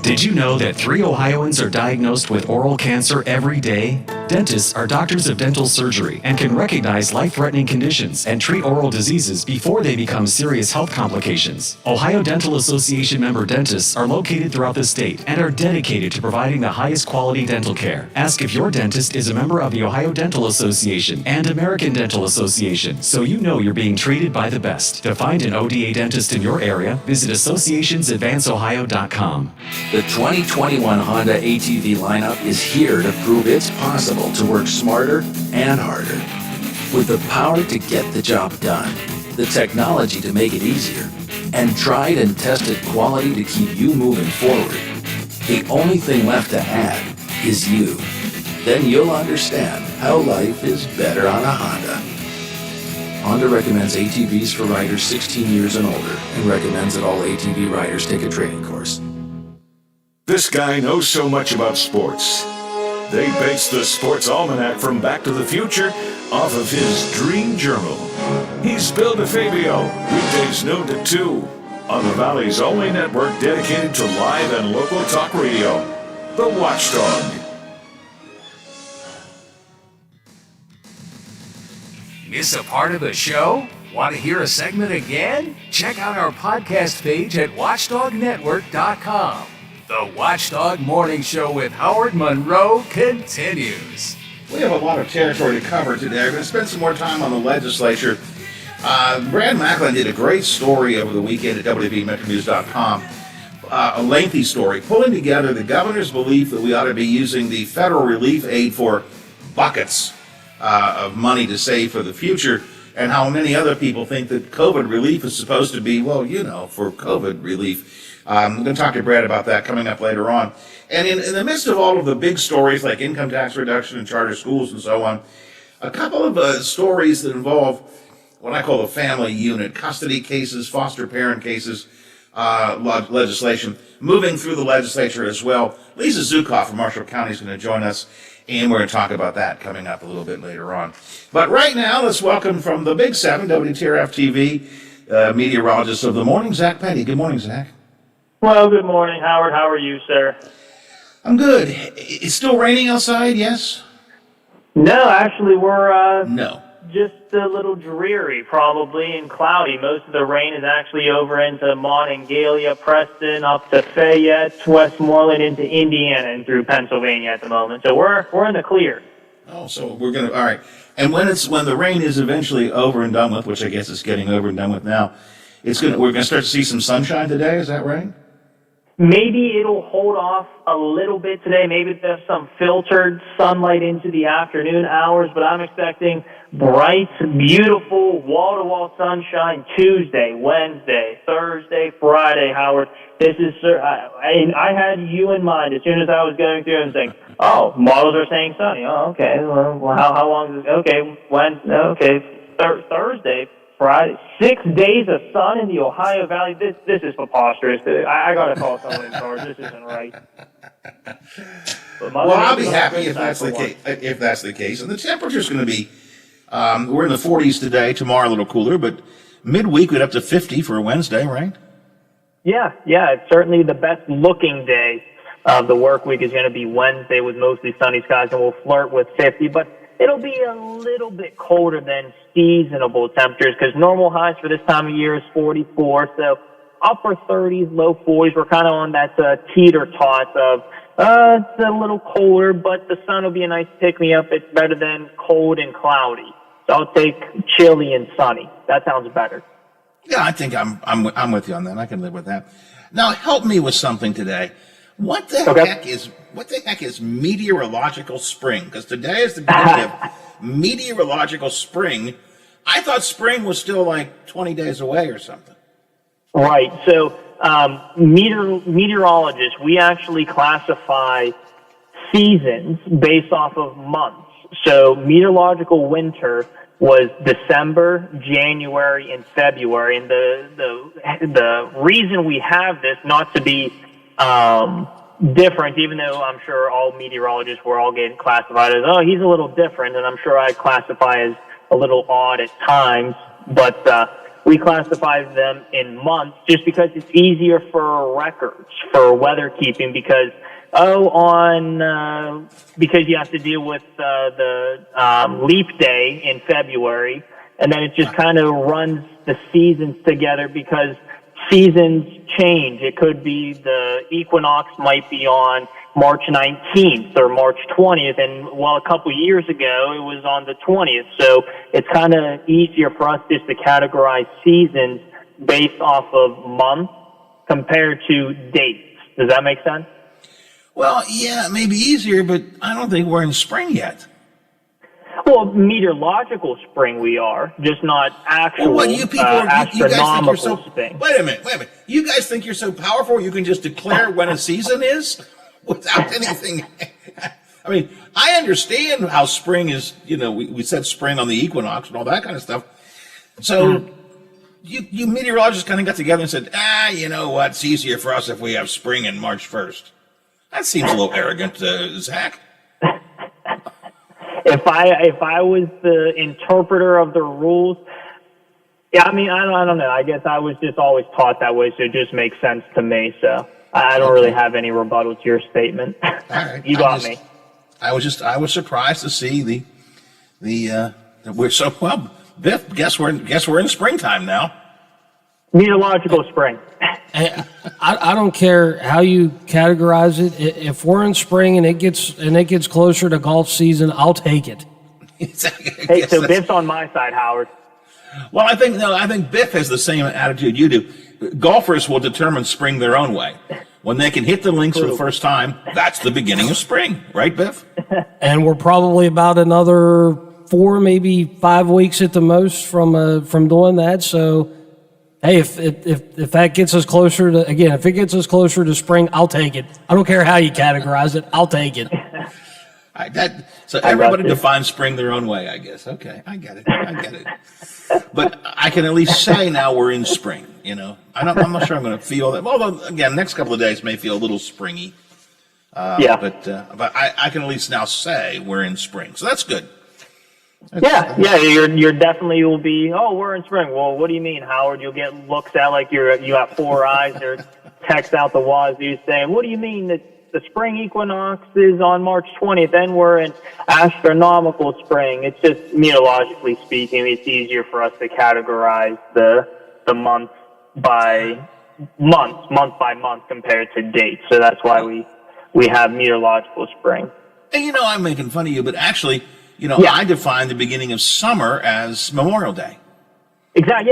Did you know that 3 Ohioans are diagnosed with oral cancer every day? Dentists are doctors of dental surgery and can recognize life-threatening conditions and treat oral diseases before they become serious health complications. Ohio Dental Association member dentists are located throughout the state and are dedicated to providing the highest quality dental care. Ask if your dentist is a member of the Ohio Dental Association and American Dental Association so you know you're being treated by the best. To find an ODA dentist in your area, visit associationsadvanceohio.com.
The 2021 Honda ATV lineup is here to prove it's possible to work smarter and harder. With the power to get the job done, the technology to make it easier, and tried and tested quality to keep you moving forward, the only thing left to add is you. Then you'll understand how life is better on a Honda. Honda recommends ATVs for riders 16 years and older and recommends that all ATV riders take a training course.
This guy knows so much about sports. They base the Sports Almanac from Back to the Future off of his dream journal. He's Bill DeFabio, weekdays noon to 2, on the Valley's only network dedicated to live and local talk radio, The Watchdog.
Miss a part of the show? Want to hear a segment again? Check out our podcast page at watchdognetwork.com. The Watchdog Morning Show with Howard Monroe continues.
We have a lot of territory to cover today. We're going to spend some more time on the legislature. Brad Macklin did a great story over the weekend at WVMetroNews.com. A lengthy story, pulling together the governor's belief that we ought to be using the federal relief aid for buckets of money to save for the future, and how many other people think that COVID relief is supposed to be, well, for COVID relief. I'm going to talk to Brad about that coming up later on. And in the midst of all of the big stories like income tax reduction and charter schools and so on, a couple of stories that involve what I call the family unit, custody cases, foster parent cases, legislation, moving through the legislature as well. Lisa Zukoff from Marshall County is going to join us, and we're going to talk about that coming up a little bit later on. But right now, let's welcome from the Big Seven, WTRF-TV, meteorologist of the morning, Zach Petty. Good morning, Zach.
Well, good morning, Howard. How are you, sir?
I'm good. It's still raining outside, yes?
No, actually, we're
No.
just a little dreary, probably, and cloudy. Most of the rain is actually over into Monongalia, Preston, up to Fayette, Westmoreland, into Indiana, and through Pennsylvania at the moment. So we're in the clear.
Oh, so we're gonna all right. And when the rain is eventually over and done with, which I guess it's getting over and done with now, we're gonna start to see some sunshine today. Is that right?
Maybe it'll hold off a little bit today. Maybe there's some filtered sunlight into the afternoon hours, but I'm expecting bright, beautiful, wall-to-wall sunshine Tuesday, Wednesday, Thursday, Friday, Howard. This is, I had you in mind as soon as I was going through and saying, oh, models are saying sunny. Oh, okay. Well, how long is it? Okay, Thursday, Friday, 6 days of sun in the Ohio Valley. This is preposterous. I got to call someone in charge. This isn't right.
Well, I'll be happy if that's the case. If that's the case, and the temperature's going to be, we're in the 40s today. Tomorrow a little cooler, but midweek we'd up to 50 for a Wednesday, right?
Yeah. It's certainly the best looking day of the work week is going to be Wednesday with mostly sunny skies, and we'll flirt with 50, but it'll be a little bit colder than seasonable temperatures because normal highs for this time of year is 44. So upper 30s, low 40s. We're kind of on that teeter-tot of it's a little colder, but the sun will be a nice pick-me-up. It's better than cold and cloudy. So I'll take chilly and sunny. That sounds better.
Yeah, I think I'm with you on that. I can live with that. Now help me with something today. What the heck is meteorological spring? Because today is the beginning of meteorological spring. I thought spring was still like 20 days away or something.
Right. So meteorologists, we actually classify seasons based off of months. So meteorological winter was December, January, and February. And the reason we have this, not to be different, even though I'm sure all meteorologists were all getting classified as, oh, he's a little different, and I'm sure I classify as a little odd at times, but we classify them in months just because it's easier for records, for weather keeping, because because you have to deal with the leap day in February, and then it just kind of runs the seasons together because seasons change. It could be the equinox might be on March 19th or March 20th, and a couple years ago it was on the 20th. So it's kind of easier for us just to categorize seasons based off of months compared to dates. Does that make sense?
Well, yeah, it may be easier, but I don't think we're in spring yet.
Well, meteorological spring we are, just not actual
well, you people
astronomical spring.
Wait a minute. You guys think you're so powerful you can just declare when a season is without anything? I mean, I understand how spring is, we said spring on the equinox and all that kind of stuff. So you meteorologists kind of got together and said, you know what, it's easier for us if we have spring in March 1st. That seems a little arrogant, Zach.
If I was the interpreter of the rules, yeah, I mean, I don't know. I guess I was just always taught that way, so it just makes sense to me. So I don't really have any rebuttal to your statement.
All right.
You got me.
I was surprised to see we're so well. Biff, guess we're in springtime now.
Meteorological spring.
I don't care how you categorize it. If we're in spring and it gets closer to golf season, I'll take it.
Hey, so Biff's on my side, Howard.
Well, I think Biff has the same attitude you do. Golfers will determine spring their own way. When they can hit the links for the first time, that's the beginning of spring, right, Biff?
And we're probably about another 4, maybe 5 weeks at the most from doing that. So, hey, if that gets us closer to, again, if it gets us closer to spring, I'll take it. I don't care how you categorize it. I'll take it.
So everybody defines spring their own way, I guess. Okay, I get it. But I can at least say now we're in spring, you know. I'm not sure I'm going to feel that. Although, again, next couple of days may feel a little springy. But I can at least now say we're in spring. So that's good.
You're definitely will be, oh, we're in spring. Well, what do you mean, Howard? You'll get looks at like you got 4 eyes or text out the wazoo saying, what do you mean that the spring equinox is on March 20th and we're in astronomical spring? It's just meteorologically speaking, it's easier for us to categorize the month by month compared to dates. So that's why we have meteorological spring.
And you know, I'm making fun of you, but actually, you know, I define the beginning of summer as Memorial Day.
Exactly.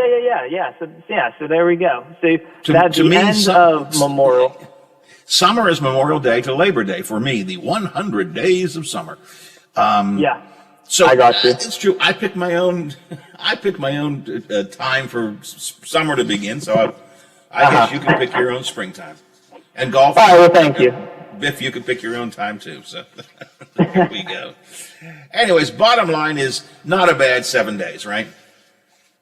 Yeah. So there we go. So that's the end of Memorial.
Summer is Memorial Day to Labor Day for me, the 100 days of summer. So
I got you.
It's true. I pick my own time for summer to begin. So I guess you can pick your own springtime. And golf.
All right. Well, thank you.
Biff, you can pick your own time too. So there we go. Anyways, bottom line is not a bad 7 days, right?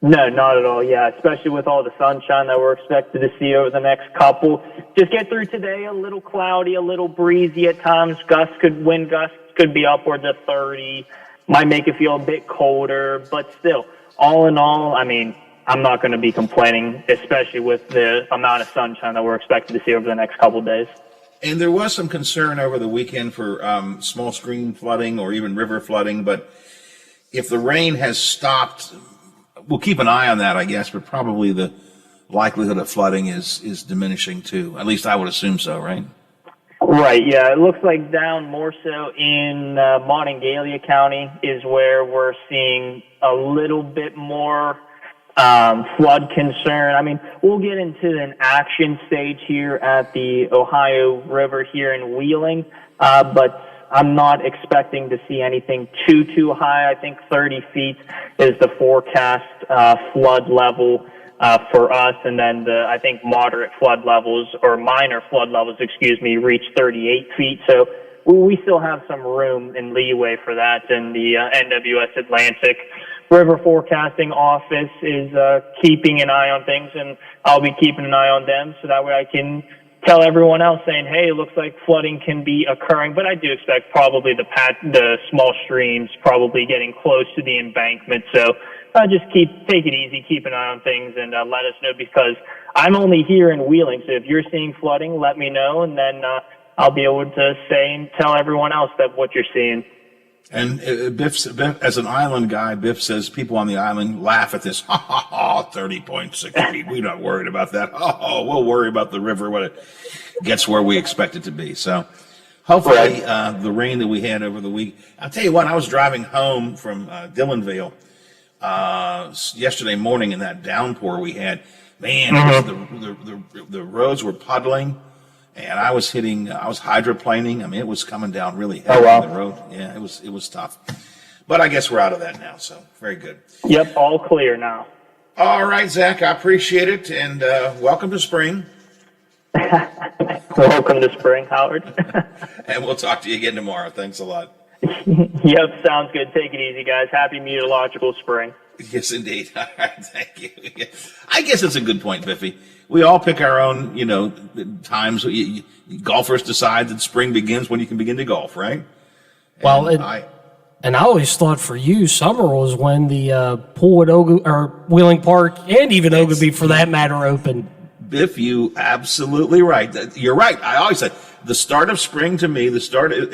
No, not at all. Yeah, especially with all the sunshine that we're expected to see over the next couple. Just get through today. A little cloudy, a little breezy at times. Wind gusts could be upwards of 30. Might make it feel a bit colder, but still, all in all, I mean, I'm not going to be complaining, especially with the amount of sunshine that we're expected to see over the next couple of days.
And there was some concern over the weekend for small stream flooding or even river flooding, but if the rain has stopped, we'll keep an eye on that, I guess, but probably the likelihood of flooding is diminishing too. At least I would assume so, right?
Right, yeah. It looks like down more so in Monongalia County is where we're seeing a little bit more flood concern. I mean, we'll get into an action stage here at the Ohio River here in Wheeling, but I'm not expecting to see anything too high. I think 30 feet is the forecast flood level for us, and then I think moderate flood levels, or minor flood levels, reach 38 feet. So we still have some room and leeway for that, and the NWS Atlantic River Forecasting Office is keeping an eye on things, and I'll be keeping an eye on them so that way I can tell everyone else saying, hey, it looks like flooding can be occurring, but I do expect probably the small streams probably getting close to the embankment. So just take it easy, keep an eye on things, and let us know, because I'm only here in Wheeling. So if you're seeing flooding, let me know, and then I'll be able to say and tell everyone else that what you're seeing.
And Biff, as an island guy, Biff says people on the island laugh at this. 30.6 feet. We're not worried about that. We'll worry about the river when it gets where we expect it to be. So hopefully the rain that we had over the week. I'll tell you what, I was driving home from Dillonville yesterday morning in that downpour we had. Man, the roads were puddling. And I was hydroplaning. I mean, it was coming down really heavy on the road. Yeah, it was tough. But I guess we're out of that now, so very good.
Yep, all clear now.
All right, Zach, I appreciate it, and welcome to spring.
Welcome to spring, Howard.
And we'll talk to you again tomorrow. Thanks a lot.
Yep, sounds good. Take it easy, guys. Happy meteorological spring.
Yes, indeed. All right, thank you. I guess it's a good point, Biffy. We all pick our own, times. Golfers decide that spring begins when you can begin to golf, right?
Well, and I always thought for you, summer was when the pool at Wheeling Park, and even Oglebay for that matter, opened.
Biff, you absolutely right. You're right. I always say the start of spring to me,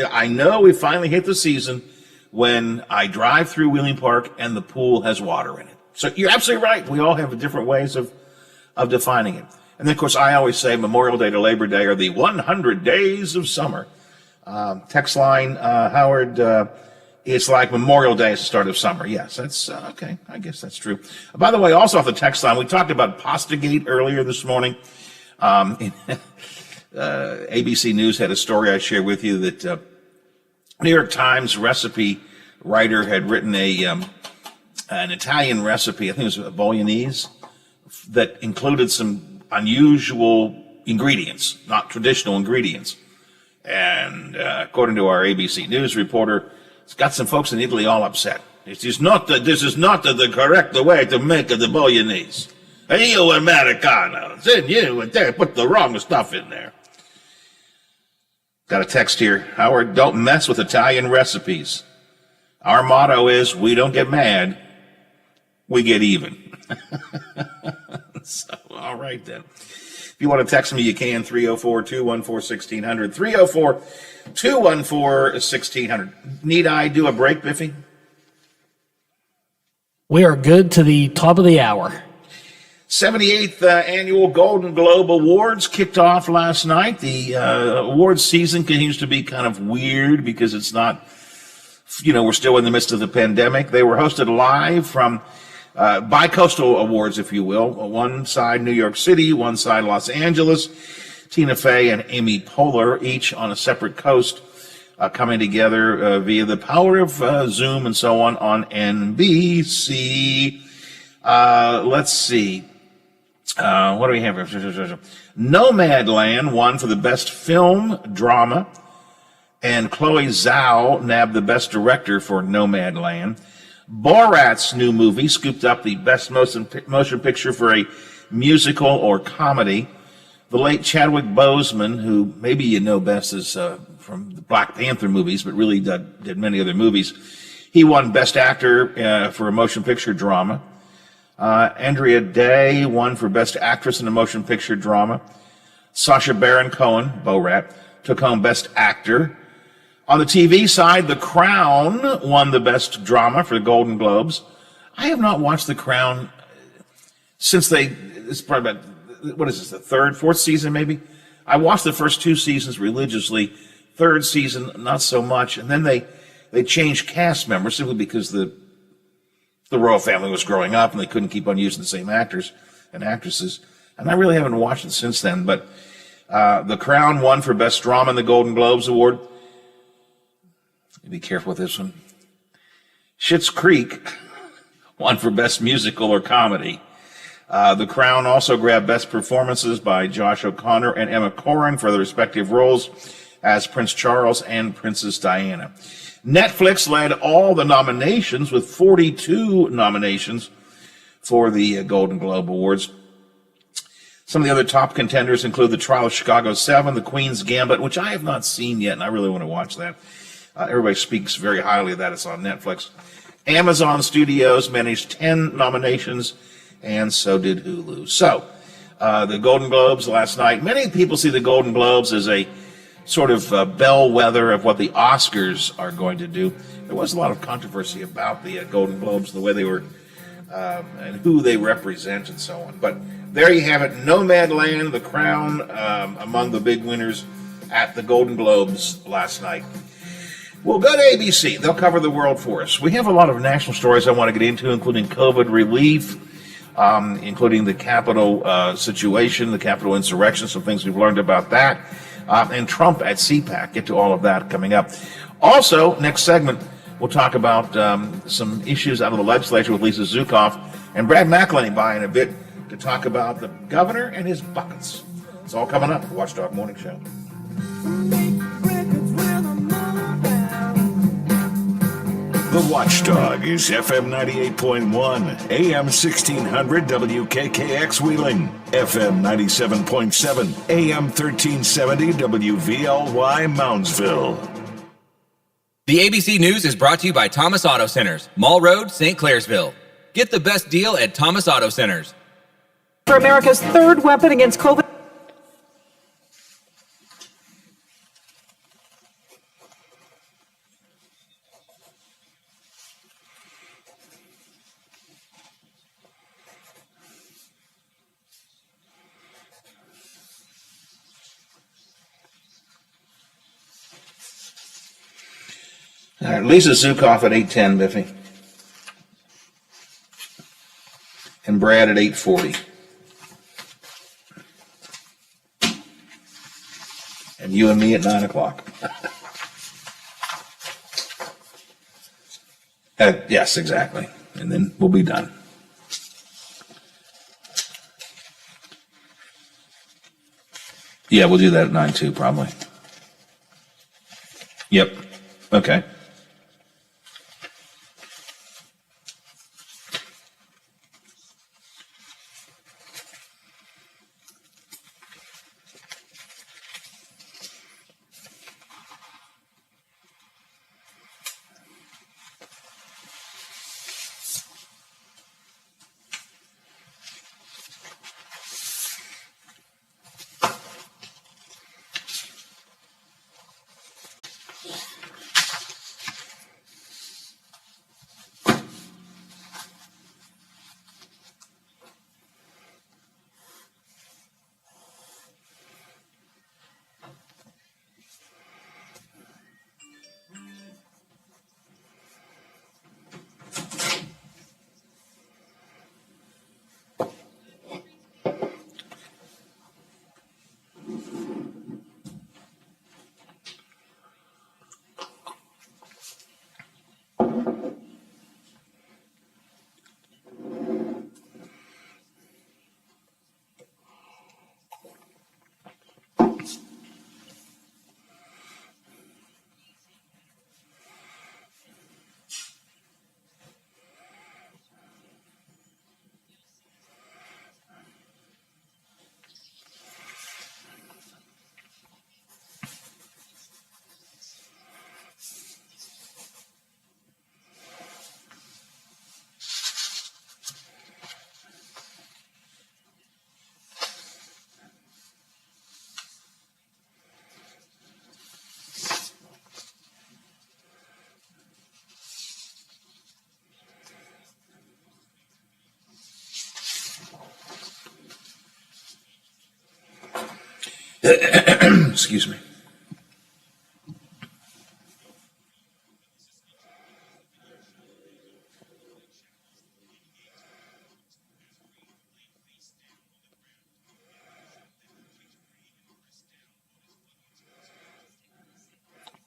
I know we finally hit the season when I drive through Wheeling Park and the pool has water in it. So you're absolutely right. We all have different ways of defining it. And then, of course, I always say Memorial Day to Labor Day are the 100 days of summer. Text line, Howard, it's like Memorial Day is the start of summer. Yes, that's okay. I guess that's true. By the way, also off the text line, we talked about Pastagate earlier this morning. ABC News had a story I shared with you that New York Times recipe writer had written an Italian recipe, I think it was a bolognese, that included some unusual ingredients, not traditional ingredients. And according to our ABC News reporter, it's got some folks in Italy all upset. This is not the correct way to make the bolognese. You Americanos, you put the wrong stuff in there. Got a text here. Howard, don't mess with Italian recipes. Our motto is, we don't get mad, we get even. So, all right then. If you want to text me, you can, 304-214-1600. 304-214-1600. Need I do a break, Biffy?
We are good to the top of the hour.
78th Annual Golden Globe Awards kicked off last night. The awards season continues to be kind of weird because it's not, we're still in the midst of the pandemic. They were hosted live from bi-coastal awards, if you will. One side New York City, one side Los Angeles. Tina Fey and Amy Poehler, each on a separate coast, coming together via the power of Zoom and so on NBC. Let's see. What do we have here? Nomadland won for the best film drama, and Chloe Zhao nabbed the best director for Nomadland. Borat's new movie scooped up the best motion picture for a musical or comedy. The late Chadwick Boseman, who maybe you know best as from the Black Panther movies, but really did many other movies, he won Best Actor for a motion picture drama. Andrea Day won for Best Actress in a Motion Picture Drama. Sacha Baron Cohen, Borat, took home Best Actor. On the TV side, The Crown won the Best Drama for the Golden Globes. I have not watched The Crown since it's probably about, what is this, the third, fourth season maybe? I watched the first two seasons religiously. Third season, not so much. And then they changed cast members simply because the royal family was growing up and they couldn't keep on using the same actors and actresses. And I really haven't watched it since then. But The Crown won for Best Drama in the Golden Globes Award. Be careful with this one. Schitt's Creek won for Best Musical or Comedy. The Crown also grabbed Best Performances by Josh O'Connor and Emma Corrin for their respective roles as Prince Charles and Princess Diana. Netflix led all the nominations with 42 nominations for the Golden Globe Awards. Some of the other top contenders include The Trial of Chicago 7, The Queen's Gambit, which I have not seen yet, and I really want to watch that. Everybody speaks very highly of that. It's on Netflix. Amazon Studios managed 10 nominations, and so did Hulu. So, the Golden Globes last night. Many people see the Golden Globes as a sort of bellwether of what the Oscars are going to do. There was a lot of controversy about the Golden Globes, the way they were, and who they represent and so on. But there you have it. Nomadland, The Crown, among the big winners at the Golden Globes last night. We'll go to ABC. They'll cover the world for us. We have a lot of national stories I want to get into, including COVID relief, including the Capitol situation, the Capitol insurrection, some things we've learned about that, and Trump at CPAC. Get to all of that coming up. Also, next segment, we'll talk about some issues out of the legislature with Lisa Zukov and Brad McElhenney by in a bit to talk about the governor and his buckets. It's all coming up. Watchdog Morning Show.
The Watchdog is FM 98.1, AM 1600 WKKX Wheeling, FM 97.7, AM 1370 WVLY Moundsville.
The ABC News is brought to you by Thomas Auto Centers, Mall Road, St. Clairsville. Get the best deal at Thomas Auto Centers.
For America's third weapon against COVID.
All right, Lisa Zukov at 8:10, Biffy. And Brad at 8:40. And you and me at 9 o'clock. Yes, exactly. And then we'll be done. Yeah, we'll do that at 9 too, probably. Yep. Okay. Excuse me.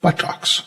Buttocks.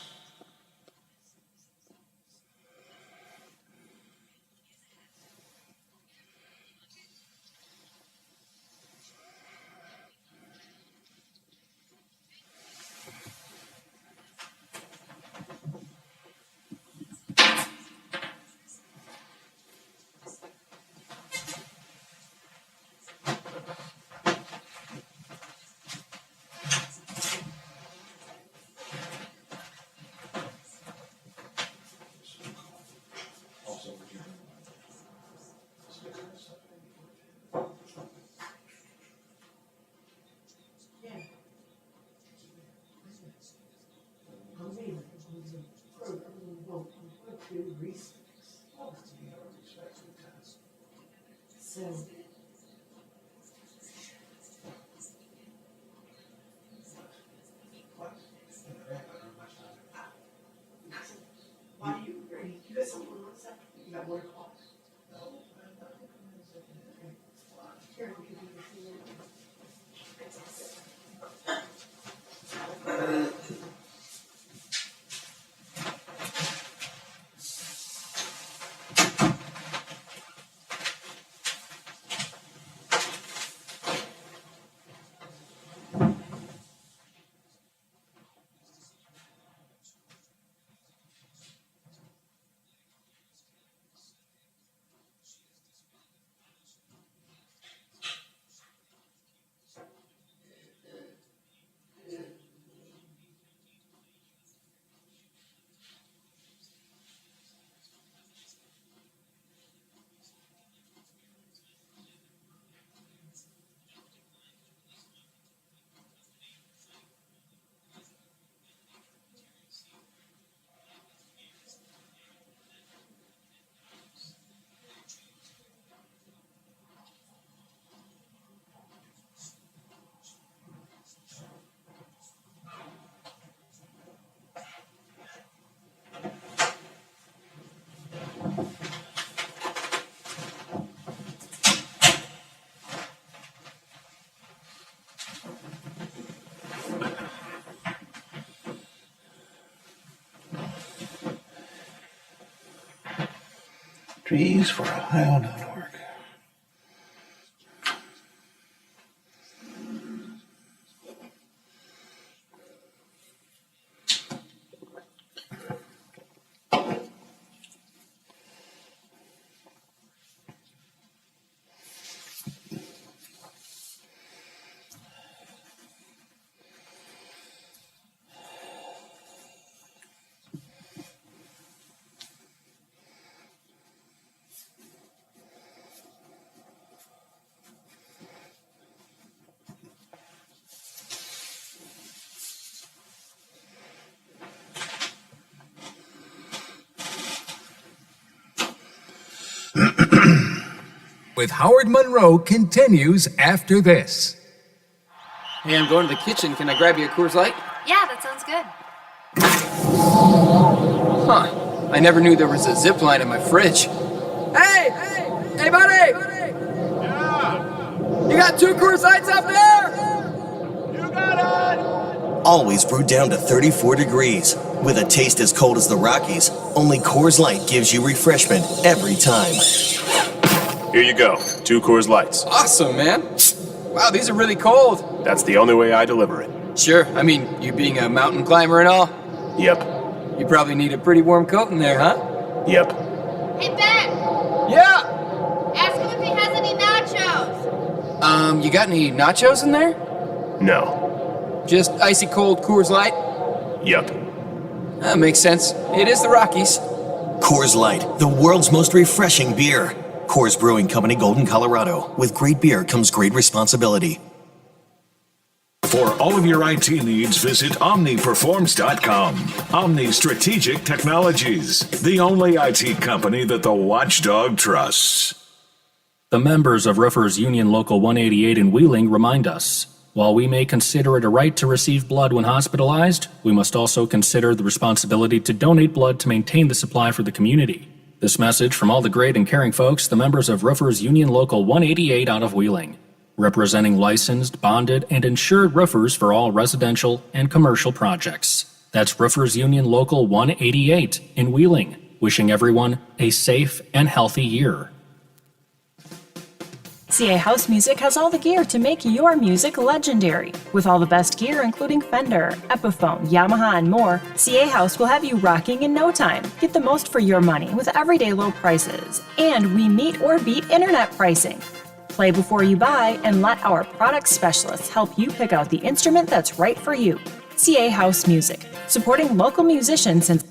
Trees for Ohio.org.
With Howard Monroe continues after this.
Hey, I'm going to the kitchen. Can I grab you a Coors Light?
Yeah, that sounds good.
Huh. I never knew there was a zip line in my fridge. Hey! Hey, buddy! Yeah! You got 2 Coors Lights up there?
You got it!
Always brewed down to 34 degrees. With a taste as cold as the Rockies, only Coors Light gives you refreshment every time.
Here you go. 2 Coors Lights.
Awesome, man. Wow, these are really cold.
That's the only way I deliver it.
Sure. I mean, you being a mountain climber and all.
Yep.
You probably need a pretty warm coat in there, huh?
Yep.
Hey, Ben!
Yeah!
Ask him if he has any nachos.
You got any nachos in there?
No.
Just icy cold Coors Light?
Yep.
That makes sense. It is the Rockies.
Coors Light, the world's most refreshing beer. Coors Brewing Company, Golden, Colorado. With great beer comes great responsibility.
For all of your IT needs, visit OmniPerforms.com. Omni Strategic Technologies, the only IT company that the watchdog trusts.
The members of Roofers Union Local 188 in Wheeling remind us, while we may consider it a right to receive blood when hospitalized, we must also consider the responsibility to donate blood to maintain the supply for the community. This message from all the great and caring folks, the members of Roofers Union Local 188 out of Wheeling, representing licensed, bonded, and insured roofers for all residential and commercial projects. That's Roofers Union Local 188 in Wheeling, wishing everyone a safe and healthy year.
CA House Music has all the gear to make your music legendary. With all the best gear including Fender, Epiphone, Yamaha, and more, CA House will have you rocking in no time. Get the most for your money with everyday low prices. And we meet or beat internet pricing. Play before you buy and let our product specialists help you pick out the instrument that's right for you. CA House Music, supporting local musicians since...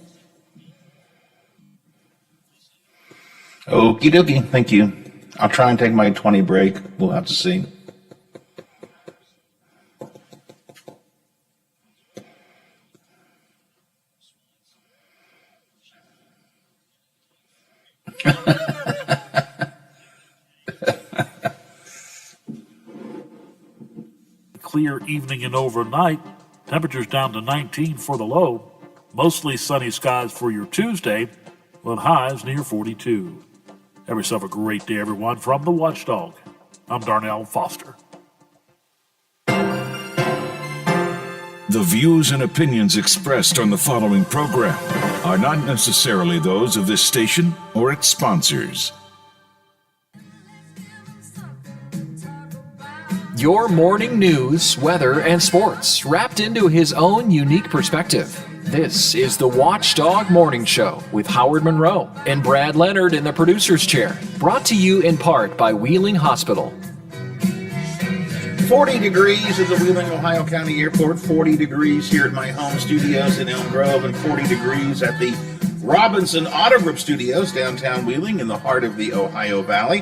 Okie dokie, thank you. I'll try and take my 20 break. We'll have to see.
Clear evening and overnight. Temperatures down to 19 for the low. Mostly sunny skies for your Tuesday, with highs near 42. Have yourself a great day, everyone. From the Watchdog, I'm Darnell Foster.
The views and opinions expressed on the following program are not necessarily those of this station or its sponsors.
Your morning news, weather, and sports wrapped into his own unique perspective. This is the Watchdog Morning Show with Howard Monroe and Brad Leonard in the producer's chair. Brought to you in part by Wheeling Hospital.
40 degrees at the Wheeling, Ohio County Airport, 40 degrees here at my home studios in Elm Grove, and 40 degrees at the Robinson Auto Group Studios downtown Wheeling in the heart of the Ohio Valley.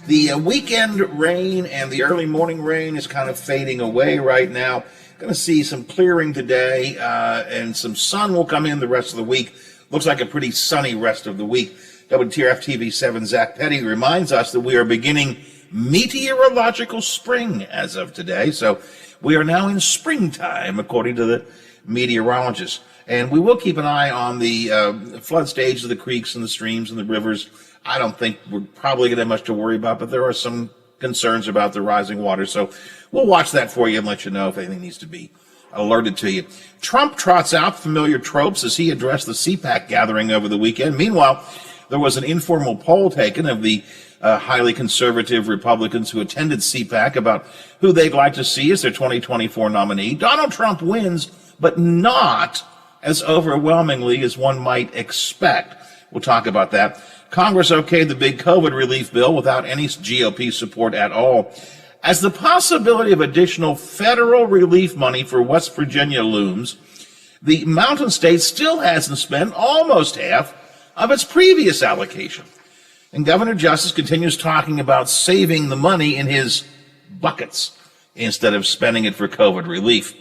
The weekend rain and the early morning rain is kind of fading away right now. Going to see some clearing today, and some sun will come in the rest of the week. Looks like a pretty sunny rest of the week. WTRF-TV7 Zach Petty reminds us that we are beginning meteorological spring as of today. So we are now in springtime, according to the meteorologists. And we will keep an eye on the flood stage of the creeks and the streams and the rivers. I don't think we're probably going to have much to worry about, but there are some concerns about the rising water. So we'll watch that for you and let you know if anything needs to be alerted to you. Trump trots out familiar tropes as he addressed the CPAC gathering over the weekend. Meanwhile, there was an informal poll taken of the highly conservative Republicans who attended CPAC about who they'd like to see as their 2024 nominee. Donald Trump wins, but not as overwhelmingly as one might expect. We'll talk about that. Congress okayed the big COVID relief bill without any GOP support at all. As the possibility of additional federal relief money for West Virginia looms, the Mountain State still hasn't spent almost half of its previous allocation. And Governor Justice continues talking about saving the money in his buckets instead of spending it for COVID relief.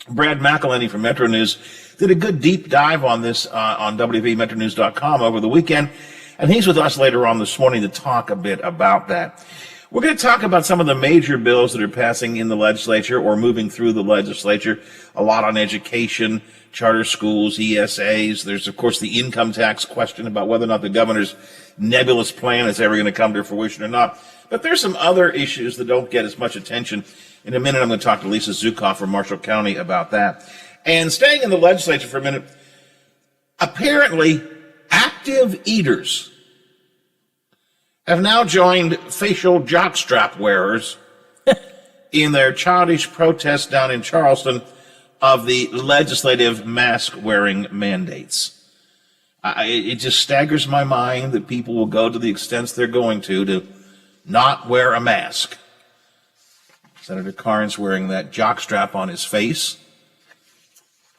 Brad McElhenney from Metro News did a good deep dive on this on WVMetroNews.com over the weekend, and he's with us later on this morning to talk a bit about that. We're going to talk about some of the major bills that are passing in the legislature or moving through the legislature, a lot on education, charter schools, ESAs. There's, of course, the income tax question about whether or not the governor's nebulous plan is ever going to come to fruition or not. But there's some other issues that don't get as much attention. In a minute, I'm going to talk to Lisa Zukoff from Marshall County about that. And staying in the legislature for a minute, apparently active eaters have now joined facial jockstrap wearers in their childish protest down in Charleston of the legislative mask-wearing mandates. It just staggers my mind that people will go to the extents they're going to not wear a mask. Senator Carnes wearing that jockstrap on his face.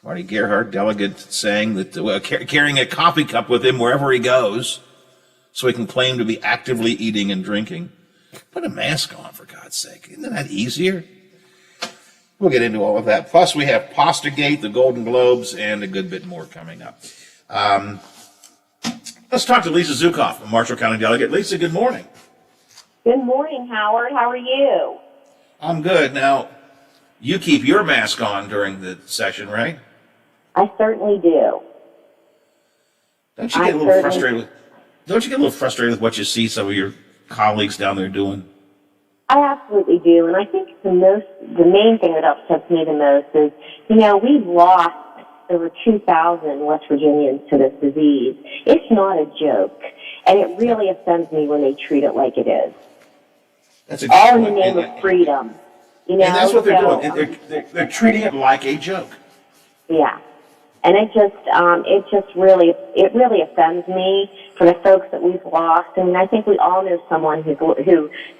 Marty Gerhardt, delegate, saying that carrying a coffee cup with him wherever he goes, so he can claim to be actively eating and drinking. Put a mask on, for God's sake. Isn't that easier? We'll get into all of that. Plus, we have Pastagate, the Golden Globes, and a good bit more coming up. Let's talk to Lisa Zukoff, a Marshall County delegate. Lisa, good morning.
Good morning, Howard. How are you?
I'm good. Now, you keep your mask on during the session, right?
I certainly do.
Don't you get a little frustrated with what you see some of your colleagues down there doing?
I absolutely do, and I think the main thing that upsets me the most is, we've lost over 2,000 West Virginians to this disease. It's not a joke, and it really offends me when they treat it like it is.
That's
all in the name of freedom.
And that's what they're doing. They're treating it like a joke.
Yeah. And it really offends me for the folks that we've lost. I mean, I think we all know someone who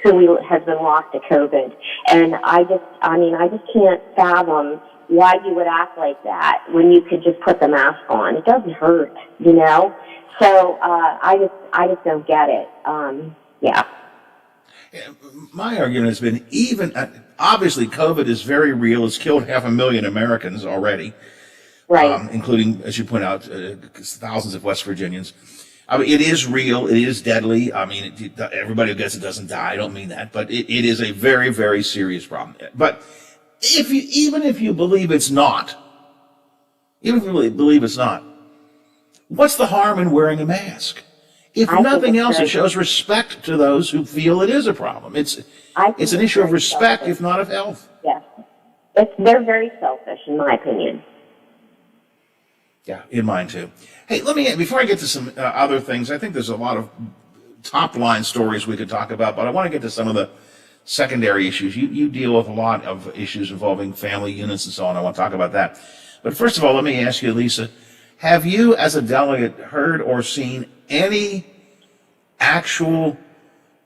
has been lost to COVID. And I just can't fathom why you would act like that when you could just put the mask on. It doesn't hurt, So, I just don't get it. Yeah.
My argument has been obviously COVID is very real. It's killed 500,000 Americans already.
Right.
Including, as you point out, thousands of West Virginians. I mean, it is real. It is deadly. I mean, everybody who gets it doesn't die. I don't mean that. But it is a very, very serious problem. But even if you believe it's not, what's the harm in wearing a mask? If nothing else, it shows respect to those who feel it is a problem. It's an issue of respect, if not of health.
Yes. They're very selfish, in my opinion.
Yeah, in mine too. Hey, before I get to some other things, I think there's a lot of top-line stories we could talk about, but I want to get to some of the secondary issues. You deal with a lot of issues involving family units and so on. I want to talk about that. But first of all, let me ask you, Lisa, have you, as a delegate, heard or seen any actual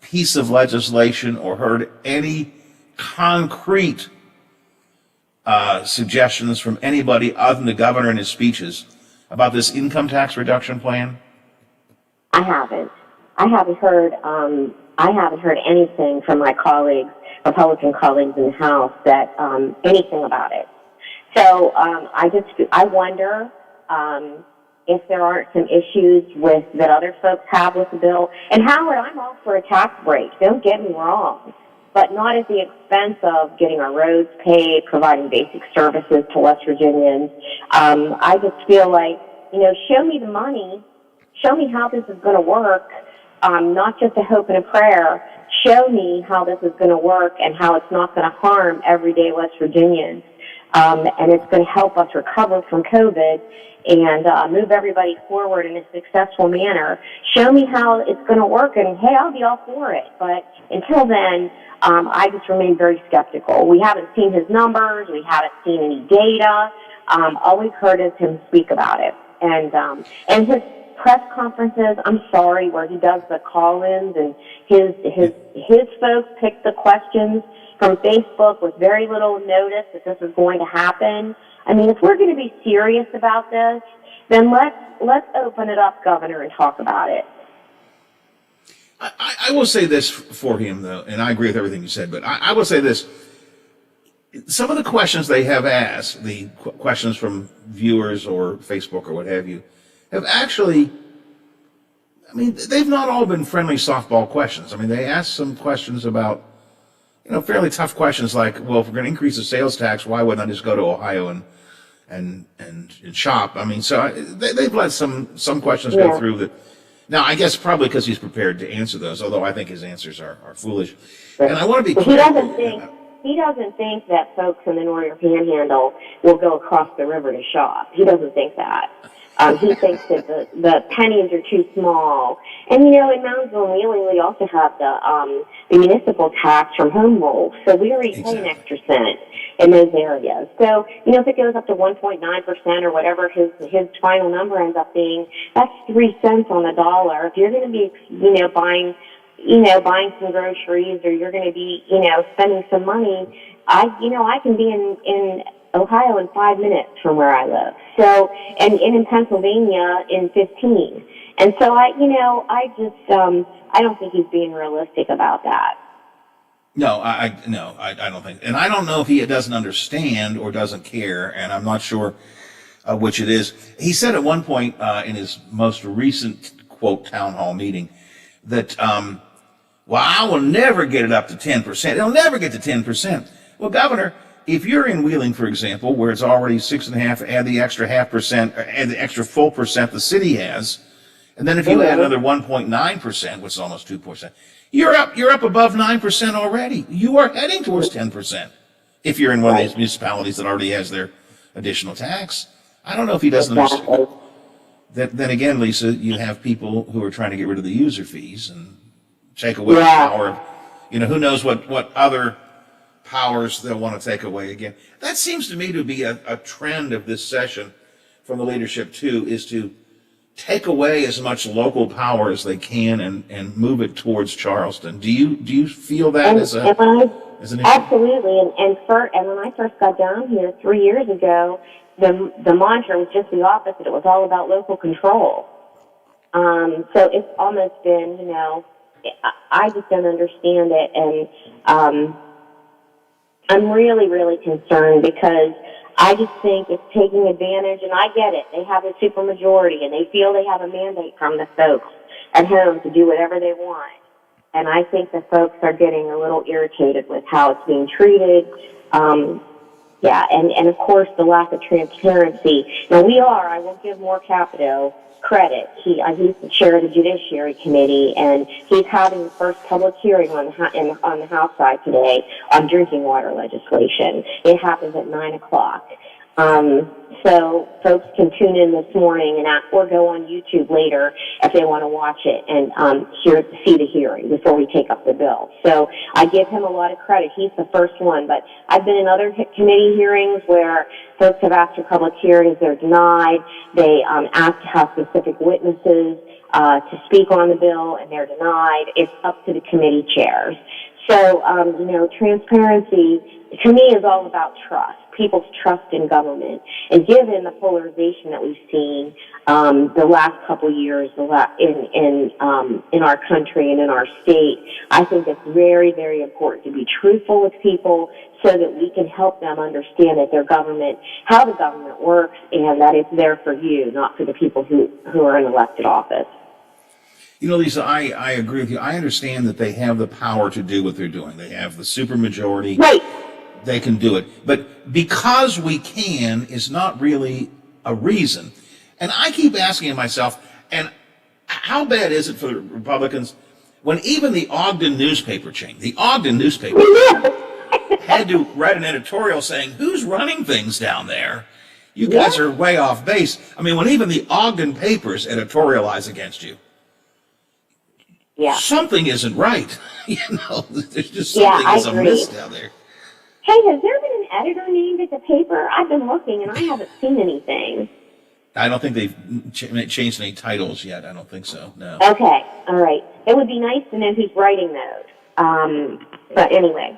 piece of legislation or heard any concrete suggestions from anybody other than the governor in his speeches about this income tax reduction plan?
I haven't. I haven't heard anything from my colleagues, Republican colleagues in the House, that anything about it. So I wonder if there aren't some issues that other folks have with the bill. And Howard, I'm all for a tax break. Don't get me wrong. But not at the expense of getting our roads paved, providing basic services to West Virginians. I just feel like, show me the money, show me how this is going to work, not just a hope and a prayer. Show me how this is going to work and how it's not going to harm everyday West Virginians. and it's going to help us recover from COVID and move everybody forward in a successful manner. Show me how it's going to work, and hey, I'll be all for it. But until then, I just remain very skeptical. We haven't seen his numbers. We haven't seen any data. All we've heard is him speak about it. And his press conferences, I'm sorry, where he does the call-ins and his folks pick the questions from Facebook with very little notice that this is going to happen. I mean, if we're going to be serious about this, then let's open it up, Governor, and talk about it.
I will say this for him, though, and I agree with everything you said, but I will say this. Some of the questions they have asked, the questions from viewers or Facebook or what have you, have actually, I mean, they've not all been friendly softball questions. I mean, they asked some questions about, fairly tough questions like, well, if we're going to increase the sales tax, why wouldn't I just go to Ohio and shop? I mean, so they've let some questions go through that. Now, I guess probably because he's prepared to answer those, although I think his answers are foolish. And I want to be clear.
He doesn't think that folks in the Northern Panhandle will go across the river to shop. He doesn't think that. He thinks that the pennies are too small. And, in Moundsville and Wheeling, we also have the municipal tax from home rules. So we already pay an extra cent in those areas. So, if it goes up to 1.9% or whatever his final number ends up being, that's 3 cents on the dollar. If you're going to be, buying some groceries, or you're going to be, spending some money, I can be in Ohio in 5 minutes from where I live. So, and in Pennsylvania in 15. And so I don't think he's being realistic about that.
No, I don't think, and I don't know if he doesn't understand or doesn't care, and I'm not sure which it is. He said at one point in his most recent quote town hall meeting that, well, I will never get it up to 10%. It'll never get to 10%. Well, Governor, if you're in Wheeling, for example, where it's already 6.5%, add the extra 0.5%, or add the extra full percent the city has, and then if you add another 1.9%, which is almost 2%, you're up above 9% already. You are heading towards 10%. If you're in one of these municipalities that already has their additional tax, I don't know if he doesn't understand. Then again, Lisa, you have people who are trying to get rid of the user fees and take away the power. Who knows what other powers they'll want to take away again. That seems to me to be a trend of this session from the leadership too, is to take away as much local power as they can and move it towards Charleston. Do you feel that as an issue?
Absolutely. And when I first got down here 3 years ago, the mantra was just the opposite. It was all about local control. So it's almost been, I just don't understand it, and I'm really, really concerned because I just think it's taking advantage, and I get it. They have a supermajority, and they feel they have a mandate from the folks at home to do whatever they want. And I think the folks are getting a little irritated with how it's being treated. And of course, the lack of transparency. Now, I will give Mayor Capito credit. He's the chair of the Judiciary Committee, and he's having the first public hearing on the House side today on drinking water legislation. It happens at 9 o'clock. So folks can tune in this morning or go on YouTube later if they want to watch it and see the hearing before we take up the bill. So I give him a lot of credit. He's the first one, but I've been in other committee hearings where folks have asked for public hearings, they're denied. They ask to have specific witnesses to speak on the bill, and they're denied. It's up to the committee chairs. So, transparency to me is all about trust, people's trust in government. And given the polarization that we've seen the last couple years in our country and in our state, I think it's very, very important to be truthful with people so that we can help them understand that how the government works, and that it's there for you, not for the people who are in elected office.
Lisa, I agree with you. I understand that they have the power to do what they're doing. They have the supermajority.
Right.
They can do it. But because we can is not really a reason. And I keep asking myself, and how bad is it for the Republicans when even the Ogden newspaper chain, had to write an editorial saying, who's running things down there? You guys are way off base. I mean, when even the Ogden papers editorialize against you, something isn't right. There's just something is amiss down there.
Hey, has there been an editor named at the paper? I've been looking and I haven't seen anything.
I don't think they've changed any titles yet. I don't think so, no.
Okay, all right. It would be nice to know who's writing those. But anyway.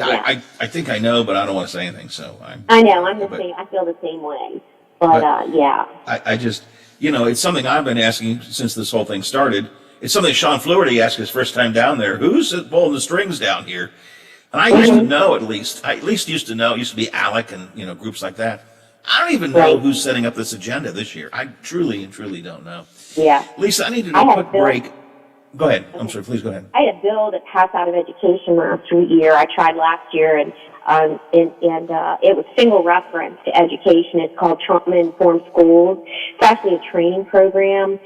I think I know, but I don't want to say anything, so
I know, I'm the same. I feel the same way. But
I just, it's something I've been asking since this whole thing started. It's something Sean Fluharty asked his first time down there. Who's pulling the strings down here? And I used to know at least. I at least used to know. It used to be Alec and, groups like that. I don't even know who's setting up this agenda this year. I truly and truly don't know.
Yeah.
Lisa, I need to do a quick break. Go ahead. I'm sorry. Please go ahead.
I had a bill that passed out of education last year. I tried last year, and it was single reference to education. It's called Trauma-Informed Schools. It's actually a training program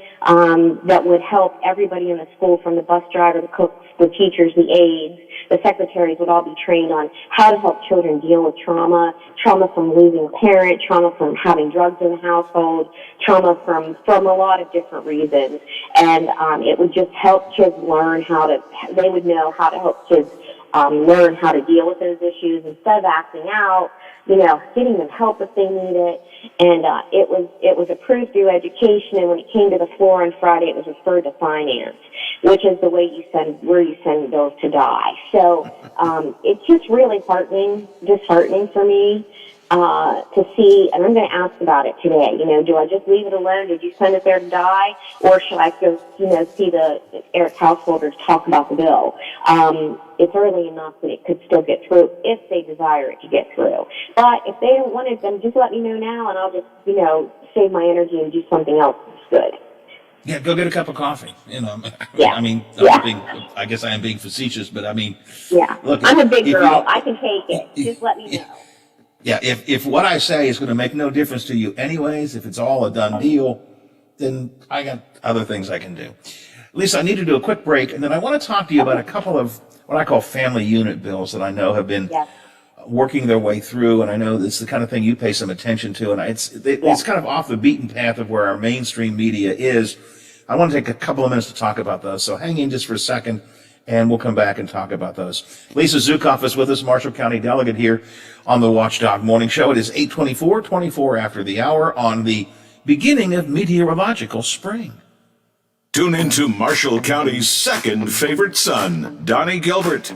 that would help everybody in the school, from the bus driver, the cooks, the teachers, the aides. The secretaries would all be trained on how to help children deal with trauma from losing a parent, trauma from having drugs in the household, trauma from a lot of different reasons. And it would just help kids learn they would know how to help kids learn how to deal with those issues instead of acting out, getting them help if they need it. And it was approved through education, and when it came to the floor on Friday, it was referred to finance, which is the way where you send bills to die. So it's just really disheartening for me to see, and I'm going to ask about it today. Do I just leave it alone? Did you send it there to die, or should I go, see the Eric householders talk about the bill? It's early enough that it could still get through if they desire it to get through. But if they don't want it, then just let me know now, and I'll just, save my energy and do something else that's good.
Yeah, go get a cup of coffee. I guess I am being facetious, but look,
I'm a big girl. I can take it. Just let me know.
Yeah, if what I say is going to make no difference to you anyways, if it's all a done deal, then I got other things I can do. Lisa, I need to do a quick break, and then I want to talk to you about a couple of what I call family unit bills that I know have been working their way through, and I know it's the kind of thing you pay some attention to, and it's kind of off the beaten path of where our mainstream media is. I want to take a couple of minutes to talk about those, so hang in just for a second, and we'll come back and talk about those. Lisa Zukoff is with us, Marshall County delegate here on the Watchdog Morning Show. It is 8:24 after the hour on the beginning of meteorological spring.
Tune into Marshall County's second favorite son, Donnie Gilbert.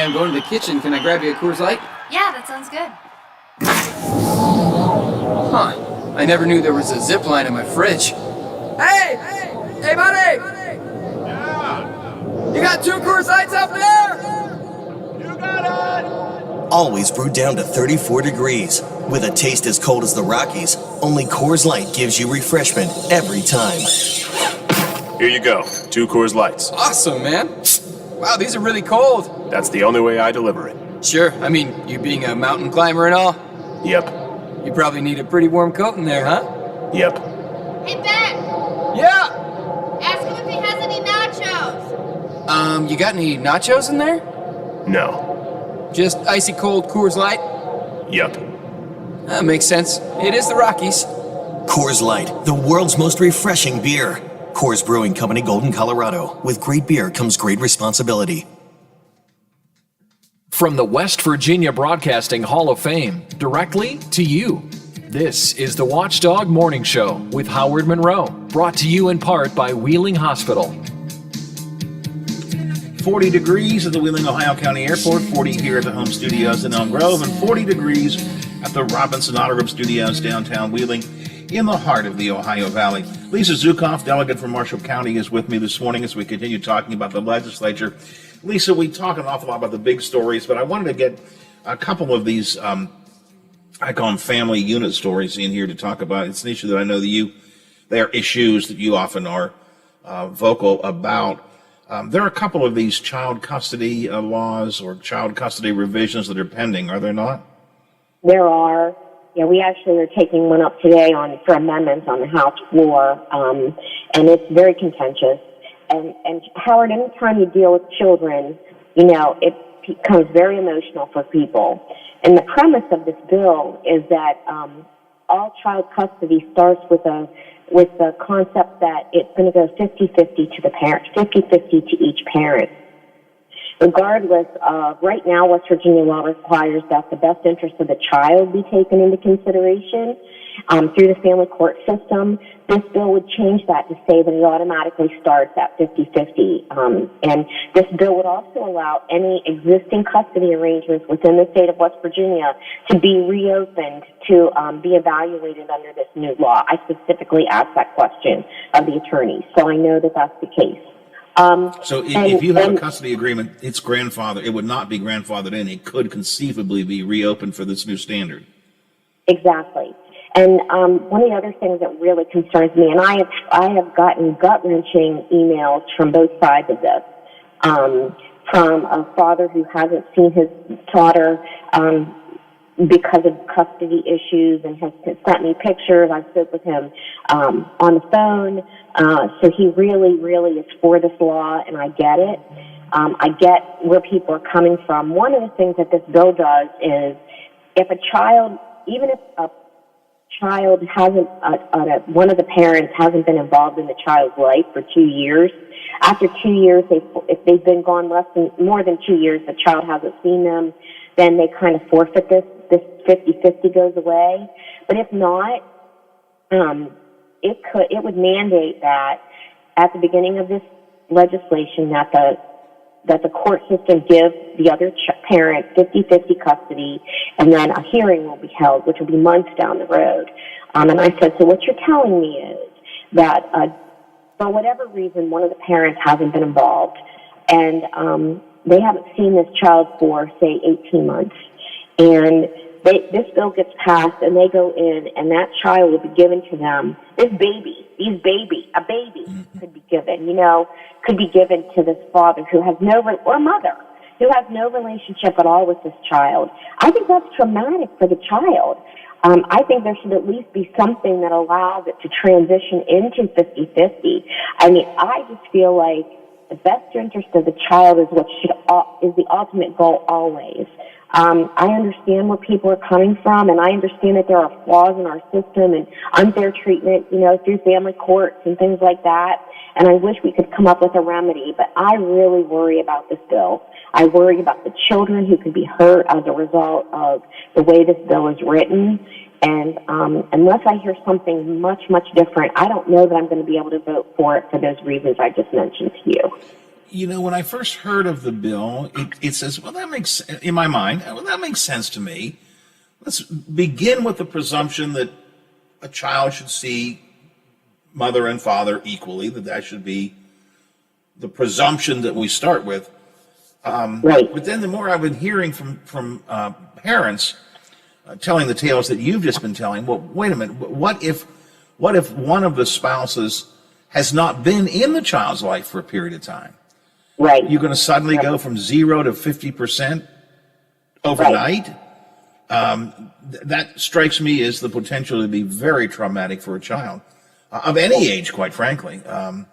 I'm going to the kitchen. Can I grab you a Coors Light?
Yeah, that sounds good.
Huh. I never knew there was a zip line in my fridge. Hey! Hey, buddy! Yeah! You got 2 Coors Lights up there? You got it!
Always brewed down to 34 degrees. With a taste as cold as the Rockies, only Coors Light gives you refreshment every time.
Here you go. 2 Coors Lights.
Awesome, man. Wow, these are really cold.
That's the only way I deliver it.
Sure. I mean, you being a mountain climber and all.
Yep.
You probably need a pretty warm coat in there, huh?
Yep.
Hey, Ben!
Yeah!
Ask him if he has any nachos.
You got any nachos in there?
No.
Just icy cold Coors Light?
Yep.
That makes sense. It is the Rockies.
Coors Light, the world's most refreshing beer. Coors Brewing Company, Golden, Colorado. With great beer comes great responsibility.
From the West Virginia Broadcasting Hall of Fame, directly to you. This is the Watchdog Morning Show with Howard Monroe, brought to you in part by Wheeling Hospital.
40 degrees at the Wheeling, Ohio County Airport, 40 here at the home studios in Elm Grove, and 40 degrees at the Robinson Auto Group Studios downtown Wheeling in the heart of the Ohio Valley. Lisa Zukoff, delegate from Marshall County, is with me this morning as we continue talking about the legislature. Lisa, we talk an awful lot about the big stories, but I wanted to get a couple of these, I call them family unit stories in here to talk about. It's an issue that I know that they are issues that you often are vocal about. There are a couple of these child custody laws or child custody revisions that are pending, are there not?
There are. Yeah, we actually are taking one up today for amendments on the House floor, and it's very contentious. And Howard, anytime you deal with children, it becomes very emotional for people. And the premise of this bill is that all child custody starts with the concept that it's going to go 50-50 to the parent, 50-50 to each parent. Regardless of, right now, West Virginia law requires that the best interest of the child be taken into consideration through the family court system. This bill would change that to say that it automatically starts at 50-50. And this bill would also allow any existing custody arrangements within the state of West Virginia to be reopened to be evaluated under this new law. I specifically asked that question of the attorney, so I know that that's the case.
So if you have a custody agreement, it's grandfathered. It would not be grandfathered in. It could conceivably be reopened for this new standard.
Exactly. And one of the other things that really concerns me, and I have gotten gut-wrenching emails from both sides of this, from a father who hasn't seen his daughter because of custody issues and has sent me pictures. I spoke with him on the phone. So he really, really is for this law, and I get it. I get where people are coming from. One of the things that this bill does is if a child, even if a child hasn't, one of the parents hasn't been involved in the child's life for 2 years, after 2 years, if they've been gone more than 2 years, the child hasn't seen them, then they kind of forfeit this 50-50 goes away. But if not, it would mandate that at the beginning of this legislation that the court system give the other parent 50-50 custody, and then a hearing will be held, which will be months down the road. And I said, so what you're telling me is that for whatever reason, one of the parents hasn't been involved, and they haven't seen this child for, say, 18 months. And this bill gets passed, and they go in, and that child will be given to them. A baby could be given, could be given to this father who has or mother who has no relationship at all with this child. I think that's traumatic for the child. I think there should at least be something that allows it to transition into 50-50. I mean, I just feel like the best interest of the child is is the ultimate goal always. I understand where people are coming from, and I understand that there are flaws in our system and unfair treatment, through family courts and things like that. And I wish we could come up with a remedy, but I really worry about this bill. I worry about the children who could be hurt as a result of the way this bill is written. And unless I hear something much, much different, I don't know that I'm going to be able to vote for it for those reasons I just mentioned to you.
when I first heard of the bill, it says, well, that makes, in my mind, well, that makes sense to me. Let's begin with the presumption that a child should see mother and father equally, that should be the presumption that we start with.
Right.
But then the more I've been hearing from parents telling the tales that you've just been telling, well, wait a minute, what if one of the spouses has not been in the child's life for a period of time?
Right.
You're going to suddenly go from 0 to 50% overnight? Right. That strikes me as the potential to be very traumatic for a child of any age, quite frankly.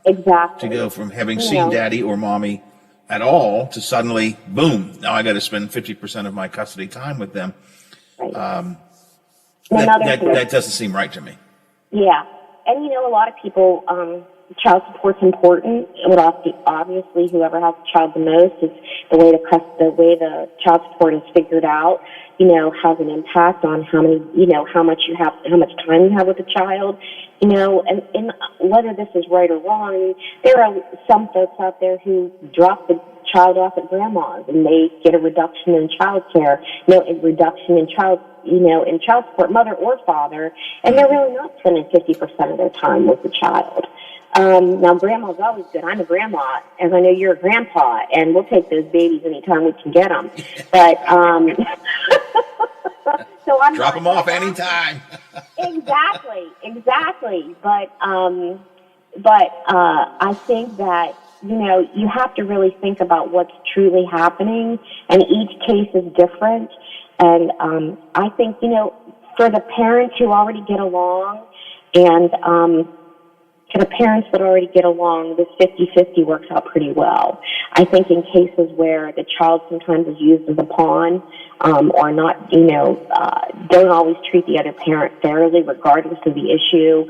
Exactly.
To go from having seen daddy or mommy at all to suddenly, boom, now I got to spend 50% of my custody time with them.
Right.
That doesn't seem right to me.
Yeah. And a lot of people, child support's important. It would obviously, whoever has the child the most, is the way the child support is figured out, has an impact on how much time you have with the child, and whether this is right or wrong. I mean, there are some folks out there who drop the child off at grandma's and they get a reduction in child care, a reduction in child support, mother or father, and they're really not spending 50% of their time with the child. Now, grandma's always good. I'm a grandma, as I know you're a grandpa, and we'll take those babies anytime we can get them. But, so I'm
drop them off anytime.
Exactly. But I think that, you have to really think about what's truly happening, and each case is different. And I think, for the parents who already get along, and for the parents that already get along, this 50-50 works out pretty well. I think in cases where the child sometimes is used as a pawn, or not, don't always treat the other parent fairly, regardless of the issue,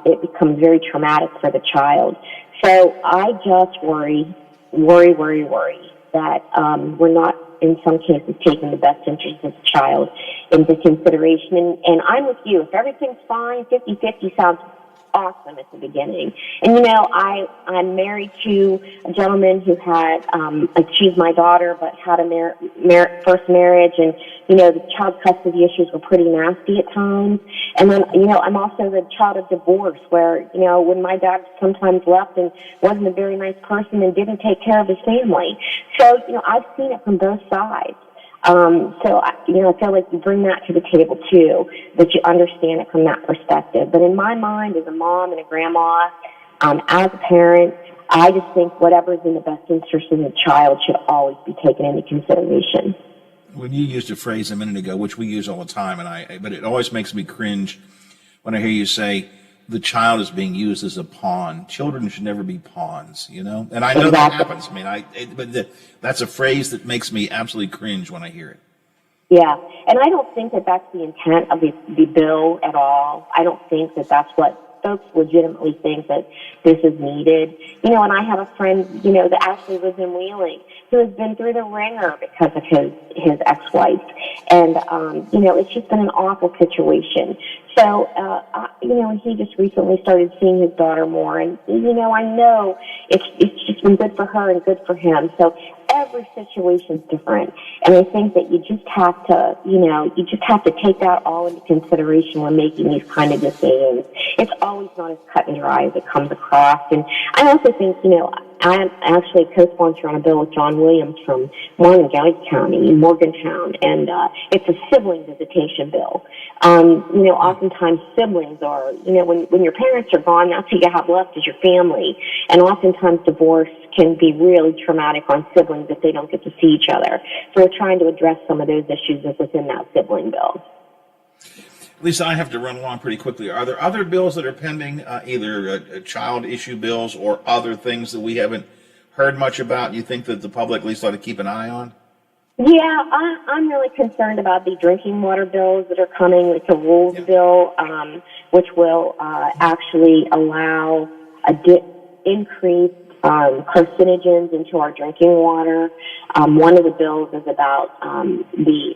it becomes very traumatic for the child. So I just worry that we're not, in some cases, taking the best interest of the child into consideration. And I'm with you. If everything's fine, 50-50 sounds awesome at the beginning. And I'm married to a gentleman who had, she's my daughter, but had a first marriage, and the child custody issues were pretty nasty at times. And then I'm also the child of divorce, where when my dad sometimes left and wasn't a very nice person and didn't take care of his family. So I've seen it from both sides. So I feel like you bring that to the table too, that you understand it from that perspective. But in my mind, as a mom and a grandma, as a parent, I just think whatever's in the best interest of the child should always be taken into consideration.
When you used a phrase a minute ago, which we use all the time, but it always makes me cringe when I hear you say the child is being used as a pawn. Children should never be pawns, And I know that happens. I mean, that's a phrase that makes me absolutely cringe when I hear it.
Yeah, and I don't think that that's the intent of the bill at all. I don't think that that's what folks legitimately think, that this is needed. And I have a friend, that actually lives in Wheeling, who has been through the ringer because of his ex-wife. And, it's just been an awful situation. So, he just recently started seeing his daughter more. And, I know it's just been good for her and good for him. So every situation's different. And I think that you just have to take that all into consideration when making these kind of decisions. It's always not as cut and dry as it comes across. And I also think, I'm actually a co-sponsor on a bill with John Williams from Monongalia County in Morgantown, and it's a sibling visitation bill. Oftentimes siblings are, when your parents are gone, that's who you have left is your family. And oftentimes divorce can be really traumatic on siblings if they don't get to see each other. So we're trying to address some of those issues within that sibling bill.
Lisa, I have to run along pretty quickly. Are there other bills that are pending, either child issue bills or other things that we haven't heard much about, you think that the public at least ought to keep an eye on?
Yeah, I'm really concerned about the drinking water bills that are coming. It's a rules bill, which will actually allow increased carcinogens into our drinking water. One of the bills is about the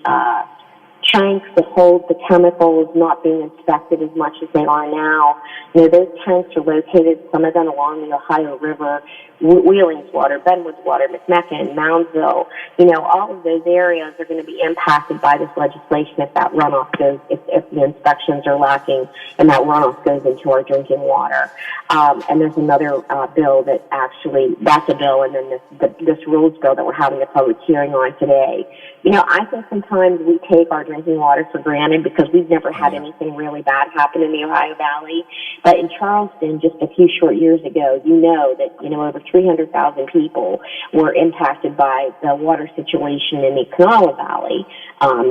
tanks that hold the chemicals not being inspected as much as they are now. Those tanks are located, some of them along the Ohio River, Wheeling's water, Benwood's water, McMecken, Moundsville, all of those areas are going to be impacted by this legislation if that runoff goes, if the inspections are lacking and that runoff goes into our drinking water. And there's another bill that actually, that's a bill, and then this rules bill that we're having a public hearing on today. I think sometimes we take our drinking water for granted because we've never had anything really bad happen in the Ohio Valley. But in Charleston, just a few short years ago, that, over 300,000 people were impacted by the water situation in the Kanawha Valley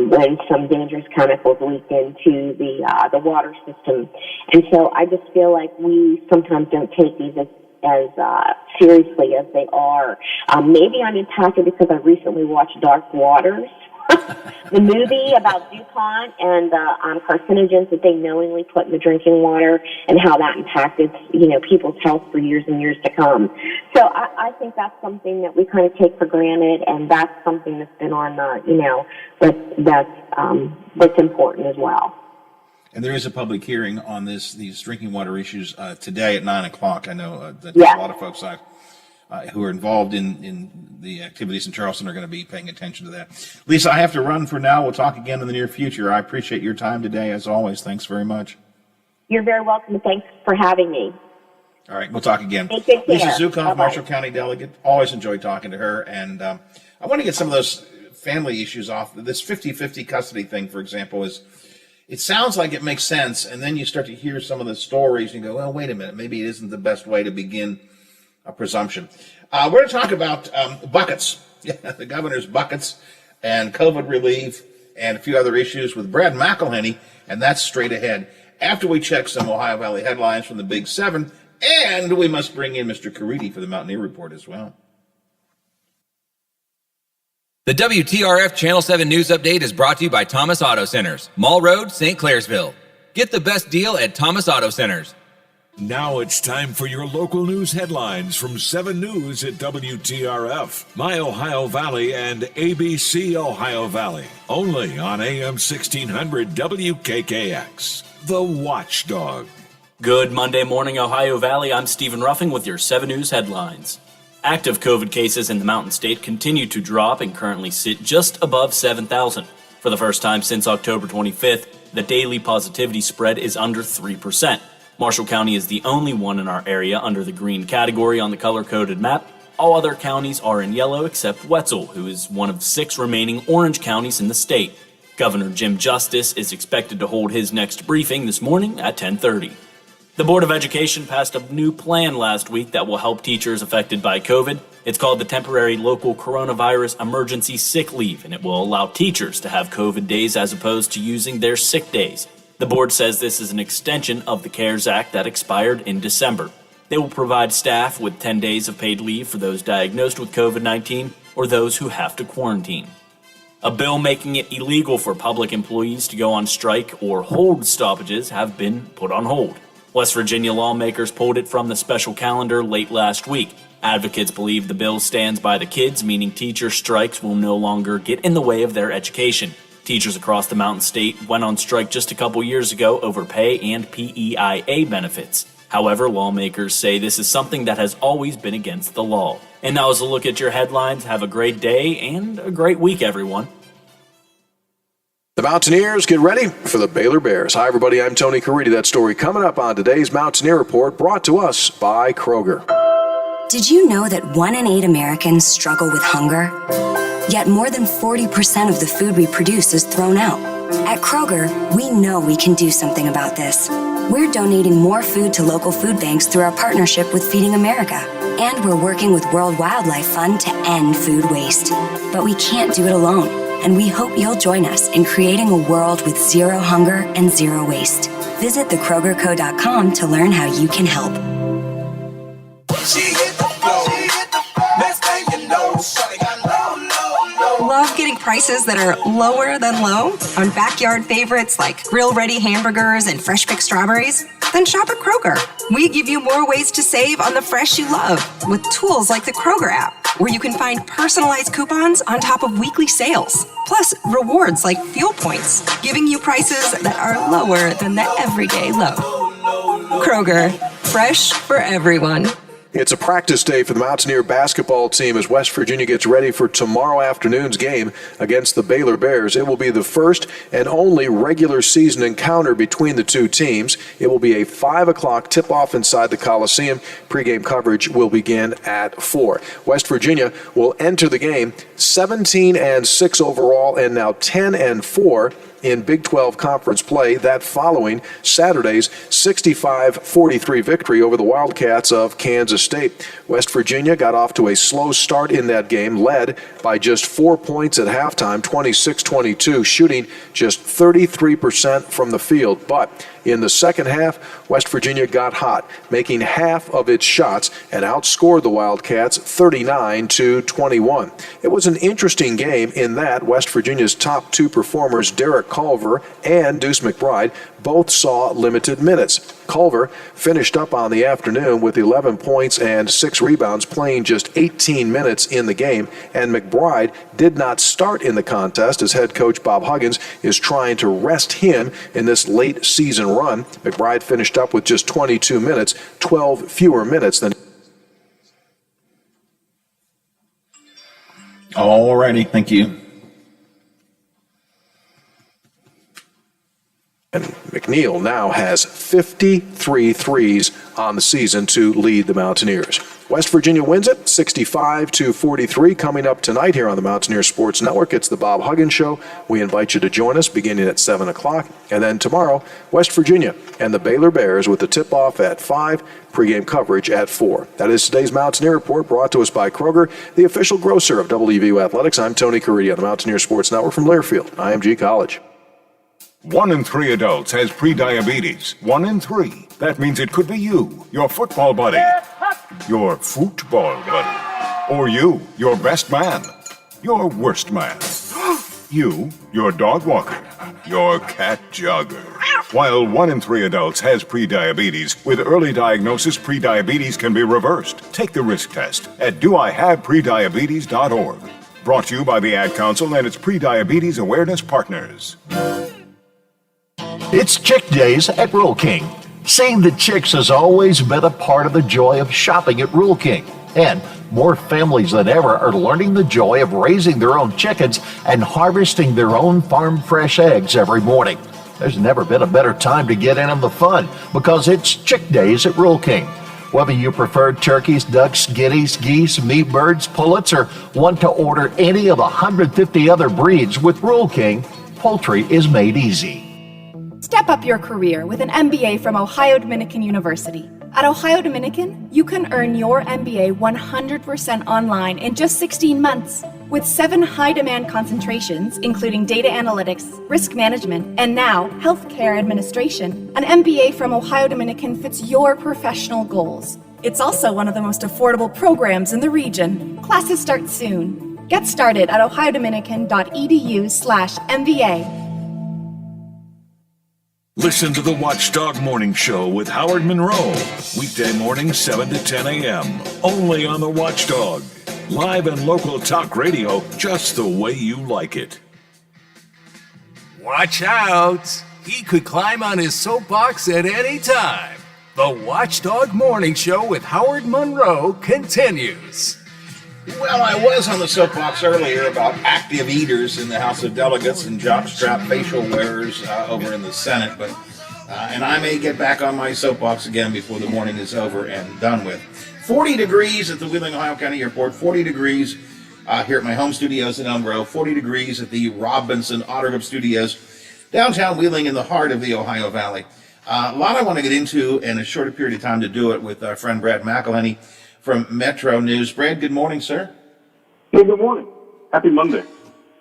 when some dangerous chemicals leaked into the water system. And so I just feel like we sometimes don't take these as seriously as they are. Maybe I'm impacted because I recently watched Dark Waters, the movie about DuPont and the carcinogens that they knowingly put in the drinking water and how that impacted, people's health for years and years to come. So I think that's something that we kind of take for granted, and that's something that's been on that's important as well.
And there is a public hearing on these drinking water issues today at 9 o'clock. I know that a lot of folks who are involved in the activities in Charleston are going to be paying attention to that. Lisa, I have to run for now. We'll talk again in the near future. I appreciate your time today, as always. Thanks very much.
You're very welcome, and thanks for having me.
All right, we'll talk again.
Take good care.
Lisa Zukoff,
Bye-bye.
Marshall County delegate. Always enjoyed talking to her. And I want to get some of those family issues off. This 50-50 custody thing, for example, it sounds like it makes sense, and then you start to hear some of the stories and you go, well, wait a minute, maybe it isn't the best way to begin a presumption. We're going to talk about buckets, the governor's buckets, and COVID relief, and a few other issues with Brad McElhenney, and that's straight ahead. After we check some Ohio Valley headlines from the Big Seven, and we must bring in Mr. Caridi for the Mountaineer Report as well.
The WTRF Channel 7 News Update is brought to you by Thomas Auto Centers, Mall Road, St. Clairsville. Get the best deal at Thomas Auto Centers.
Now it's time for your local news headlines from 7 News at WTRF, My Ohio Valley, and ABC Ohio Valley. Only on AM 1600 WKKX. The Watchdog.
Good Monday morning, Ohio Valley. I'm Stephen Ruffing with your 7 News headlines. Active COVID cases in the Mountain State continue to drop and currently sit just above 7,000. For the first time since October 25th, the daily positivity spread is under 3%. Marshall County is the only one in our area under the green category on the color-coded map. All other counties are in yellow except Wetzel, who is one of 6 remaining orange counties in the state. Governor Jim Justice is expected to hold his next briefing this morning at 10:30. The Board of Education passed a new plan last week that will help teachers affected by COVID. It's called the Temporary Local Coronavirus Emergency Sick Leave, and it will allow teachers to have COVID days as opposed to using their sick days. The board says this is an extension of the CARES Act that expired in December. They will provide staff with 10 days of paid leave for those diagnosed with COVID-19 or those who have to quarantine. A bill making it illegal for public employees to go on strike or hold stoppages have been put on hold. West Virginia lawmakers pulled it from the special calendar late last week. Advocates believe the bill stands by the kids, meaning teacher strikes will no longer get in the way of their education. Teachers across the Mountain State went on strike just a couple years ago over pay and PEIA benefits. However, lawmakers say this is something that has always been against the law. And that was a look at your headlines. Have a great day and a great week, everyone.
The Mountaineers get ready for the Baylor Bears. Hi, everybody. I'm Tony Caridi. That story coming up on today's Mountaineer Report, brought to us by Kroger.
Did you know that 1 in 8 Americans struggle with hunger? Yet more than 40% of the food we produce is thrown out. At Kroger, we know we can do something about this. We're donating more food to local food banks through our partnership with Feeding America. And we're working with World Wildlife Fund to end food waste. But we can't do it alone. And we hope you'll join us in creating a world with zero hunger and zero waste. Visit thekrogerco.com to learn how you can help.
Love getting prices that are lower than low on backyard favorites like grill-ready hamburgers and fresh-picked strawberries? Then shop at Kroger. We give you more ways to save on the fresh you love with tools like the Kroger app, where you can find personalized coupons on top of weekly sales, plus rewards like fuel points, giving you prices that are lower than the everyday low. Kroger, fresh for everyone.
It's a practice day for the Mountaineer basketball team as West Virginia gets ready for tomorrow afternoon's game against the Baylor Bears. It will be the first and only regular season encounter between the two teams. It will be a 5 o'clock tip-off inside the Coliseum. Pre-game coverage will begin at 4. West Virginia will enter the game 17-6 overall and now 10-4 in Big 12 conference play, that following Saturday's 65-43 victory over the Wildcats of Kansas State. West Virginia got off to a slow start in that game, led by just 4 points at halftime, 26-22, shooting just 33% from the field. But in the second half, West Virginia got hot, making half of its shots and outscored the Wildcats 39-21. It was an interesting game in that West Virginia's top two performers, Derek Culver and Deuce McBride, both saw limited minutes. Culver finished up on the afternoon with 11 points and 6 rebounds, playing just 18 minutes in the game, and McBride did not start in the contest as head coach Bob Huggins is trying to rest him in this late season run. McBride finished up with just 22 minutes, 12 fewer minutes than.
All righty, thank you.
And McNeil now has 53 threes on the season to lead the Mountaineers. West Virginia wins it 65-43. Coming up tonight here on the Mountaineer Sports Network, it's the Bob Huggins Show. We invite you to join us beginning at 7 o'clock. And then tomorrow, West Virginia and the Baylor Bears with the tip-off at 5, pregame coverage at 4. That is today's Mountaineer Report, brought to us by Kroger, the official grocer of WVU Athletics. I'm Tony Caridi on the Mountaineer Sports Network from Learfield, IMG College.
1 in 3 adults has prediabetes. 1 in 3. That means it could be you, your football buddy, your football buddy, or you, your best man, your worst man, you, your dog walker, your cat jogger. While 1 in 3 adults has prediabetes, with early diagnosis, prediabetes can be reversed. Take the risk test at doihaveprediabetes.org. Brought to you by the Ad Council and its Prediabetes Awareness Partners.
It's Chick Days at Rural King. Seeing the chicks has always been a part of the joy of shopping at Rural King. And more families than ever are learning the joy of raising their own chickens and harvesting their own farm fresh eggs every morning. There's never been a better time to get in on the fun because it's Chick Days at Rural King. Whether you prefer turkeys, ducks, guineas, geese, meat birds, pullets, or want to order any of the 150 other breeds, with Rural King, poultry is made easy.
Step up your career with an MBA from Ohio Dominican University. At Ohio Dominican, you can earn your MBA 100% online in just 16 months. With 7 high-demand concentrations, including data analytics, risk management, and now healthcare administration, an MBA from Ohio Dominican fits your professional goals. It's also one of the most affordable programs in the region. Classes start soon. Get started at ohiodominican.edu/MBA.
Listen to the Watchdog Morning Show with Howard Monroe. Weekday mornings 7 to 10 a.m. Only on the Watchdog. Live and local talk radio just the way you like it.
Watch out! He could climb on his soapbox at any time. The Watchdog Morning Show with Howard Monroe continues.
Well, I was on the soapbox earlier about active eaters in the House of Delegates and jockstrap facial wearers over in the Senate, but and I may get back on my soapbox again before the morning is over and done with. 40 degrees at the Wheeling, Ohio County Airport, 40 degrees here at my home studios in Elm Grove, 40 degrees at the Robinson Otterham Studios, downtown Wheeling in the heart of the Ohio Valley. A lot I want to get into in a shorter period of time to do it with our friend Brad McElhenney from Metro News. Brad, good morning, sir.
Hey, good morning. Happy Monday.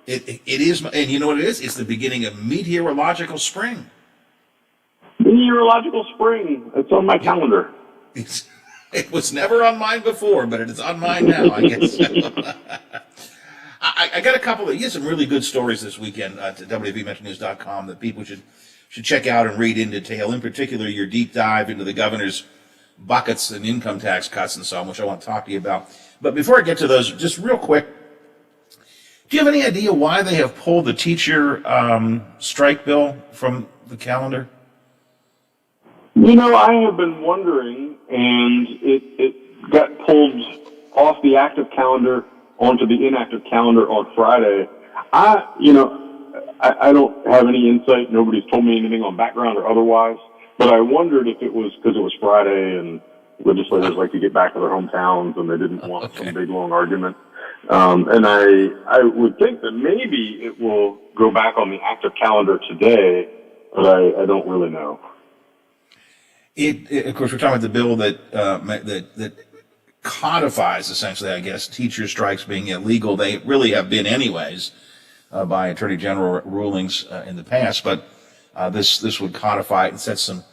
It is, and you know what it is? It's the beginning of meteorological spring.
Meteorological spring. It's on my calendar.
It was never on mine before, but it is on mine now, I guess. I got a couple of, you had some really good stories this weekend at WVMetroNews.com that people should check out and read in detail. In particular, your deep dive into the governor's buckets and income tax cuts and so on, which I want to talk to you about. But before I get to those, just real quick, do you have any idea why they have pulled the teacher strike bill from the calendar?
You know, I have been wondering, and got pulled off the active calendar onto the inactive calendar on Friday. I don't have any insight. Nobody's told me anything on background or otherwise, but I wondered if it was because it was Friday and legislators like to get back to their hometowns and they didn't want some big long argument. And I would think that maybe it will go back on the active calendar today, but I don't really know.
Of course, we're talking about the bill that codifies, essentially, I guess, teacher strikes being illegal. They really have been anyways by Attorney General rulings in the past, but this would codify it and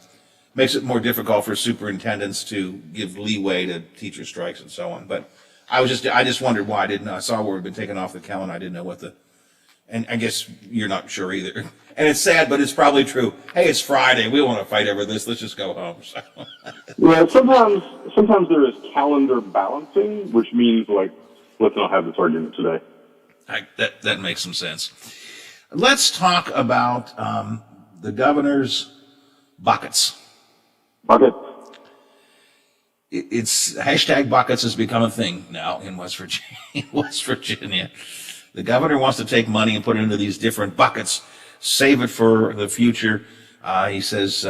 makes it more difficult for superintendents to give leeway to teacher strikes and so on. But I just wondered why I saw where it had been taken off the calendar. I didn't know and I guess you're not sure either. And it's sad, but it's probably true. Hey, it's Friday. We don't want to fight over this. Let's just go home. So.
Yeah, sometimes there is calendar balancing, which means like, let's not have this argument today.
That makes some sense. Let's talk about the governor's buckets.
Buckets.
It's hashtag buckets has become a thing now in West Virginia. The governor wants to take money and put it into these different buckets, save it for the future. He says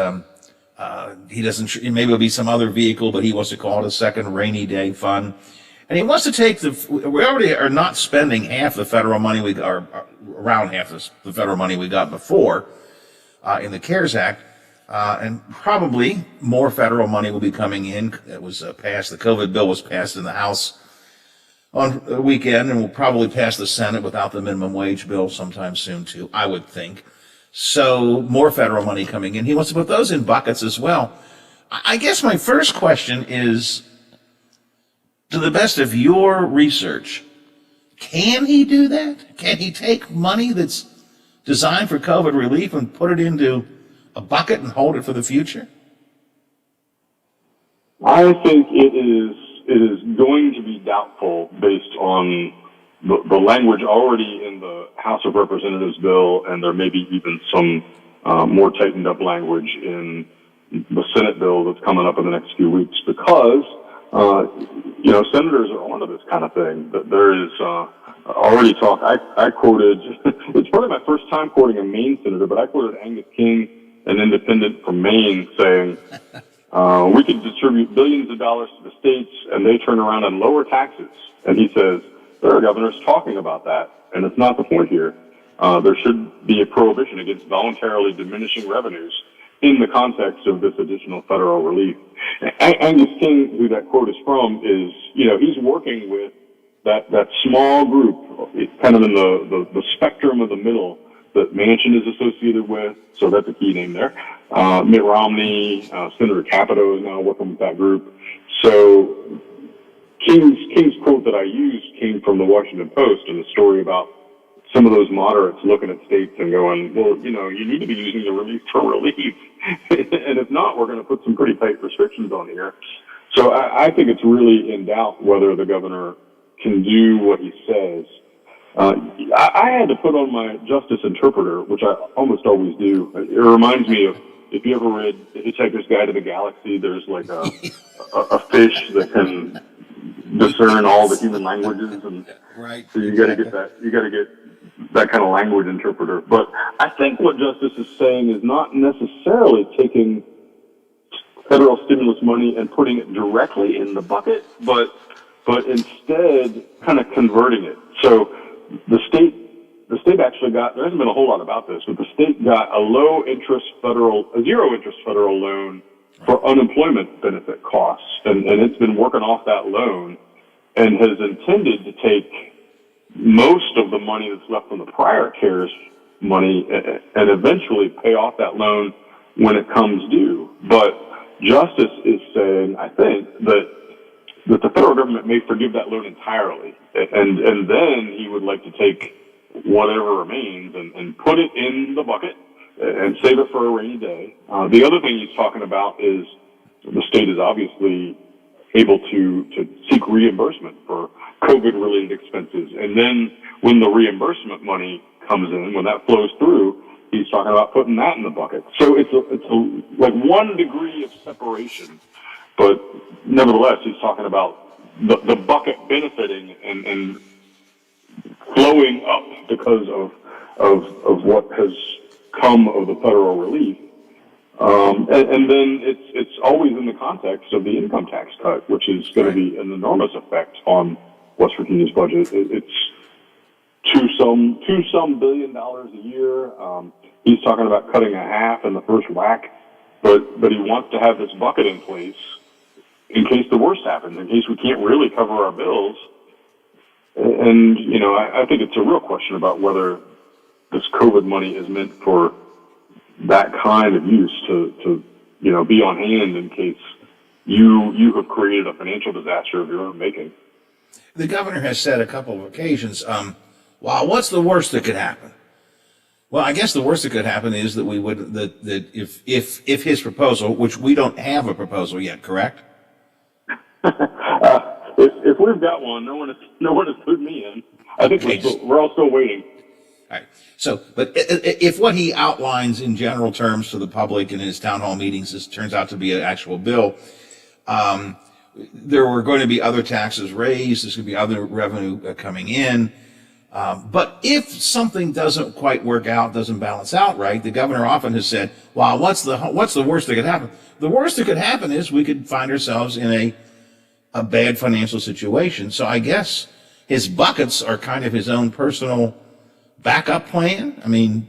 he doesn't. Maybe it'll be some other vehicle, but he wants to call it a second rainy day fund. And he wants to take we already are not spending half the federal money around half the federal money we got before in the CARES Act. And probably more federal money will be coming in. It was passed. The COVID bill was passed in the House on the weekend and will probably pass the Senate without the minimum wage bill sometime soon too, I would think. So more federal money coming in. He wants to put those in buckets as well. I guess my first question is, to the best of your research, can he do that? Can he take money that's designed for COVID relief and put it into a bucket and hold it for the future?
I think it is going to be doubtful based on the language already in the House of Representatives bill, and there may be even some more tightened up language in the Senate bill that's coming up in the next few weeks, because senators are onto this kind of thing. There is already talk. I quoted, it's probably my first time quoting a Maine senator, but I quoted Angus King, an independent from Maine, saying, we could distribute billions of dollars to the states and they turn around and lower taxes. And he says, there are governors talking about that, and it's not the point here. There should be a prohibition against voluntarily diminishing revenues in the context of this additional federal relief. Angus King, who that quote is from, is, he's working with that small group, kind of in the spectrum of the middle that Manchin is associated with, so that's a key name there. Mitt Romney, Senator Capito is now working with that group. So King's quote that I used came from the Washington Post, and the story about some of those moderates looking at states and going, well, you need to be using the relief for relief. And if not, we're going to put some pretty tight restrictions on here. So I think it's really in doubt whether the governor can do what he says. I had to put on my justice interpreter, which I almost always do. It reminds me of, if you ever read Hitchhiker's Guide to the Galaxy, there's like a fish that can discern all the human languages, and
right.
So you got to get that kind of language interpreter. But I think what Justice is saying is not necessarily taking federal stimulus money and putting it directly in the bucket, but instead kind of converting it. So the state actually got, there hasn't been a whole lot about this, but the state got a zero interest federal loan for unemployment benefit costs. And it's been working off that loan and has intended to take most of the money that's left from the prior CARES money and eventually pay off that loan when it comes due. But Justice is saying, I think, that the federal government may forgive that loan entirely, and then he would like to take whatever remains and put it in the bucket and save it for a rainy day. The other thing he's talking about is the state is obviously able to seek reimbursement for COVID-related expenses. And then when the reimbursement money comes in, when that flows through, he's talking about putting that in the bucket. So it's like 1 degree of separation, but nevertheless, he's talking about the bucket benefiting and flowing up because of what has come of the federal relief. And then it's always in the context of the income tax cut, which is going to be an enormous effect on West Virginia's budget. It's two some $billion a year. He's talking about cutting a half in the first whack, but he wants to have this bucket in place in case the worst happens, in case we can't really cover our bills. And I think it's a real question about whether this COVID money is meant for that kind of use to be on hand in case you have created a financial disaster of your own making.
The governor has said a couple of occasions, well, what's the worst that could happen? Well, I guess the worst that could happen is that that if his proposal, which we don't have a proposal yet, correct?
If we've got one, no one has put me in. I think we're all still waiting.
All right. So, but if what he outlines in general terms to the public in his town hall meetings turns out to be an actual bill, there were going to be other taxes raised. There's going to be other revenue coming in. But if something doesn't quite work out, doesn't balance out right, the governor often has said, "Well, what's the worst that could happen?" The worst that could happen is we could find ourselves in a bad financial situation. So I guess his buckets are kind of his own personal backup plan. I mean,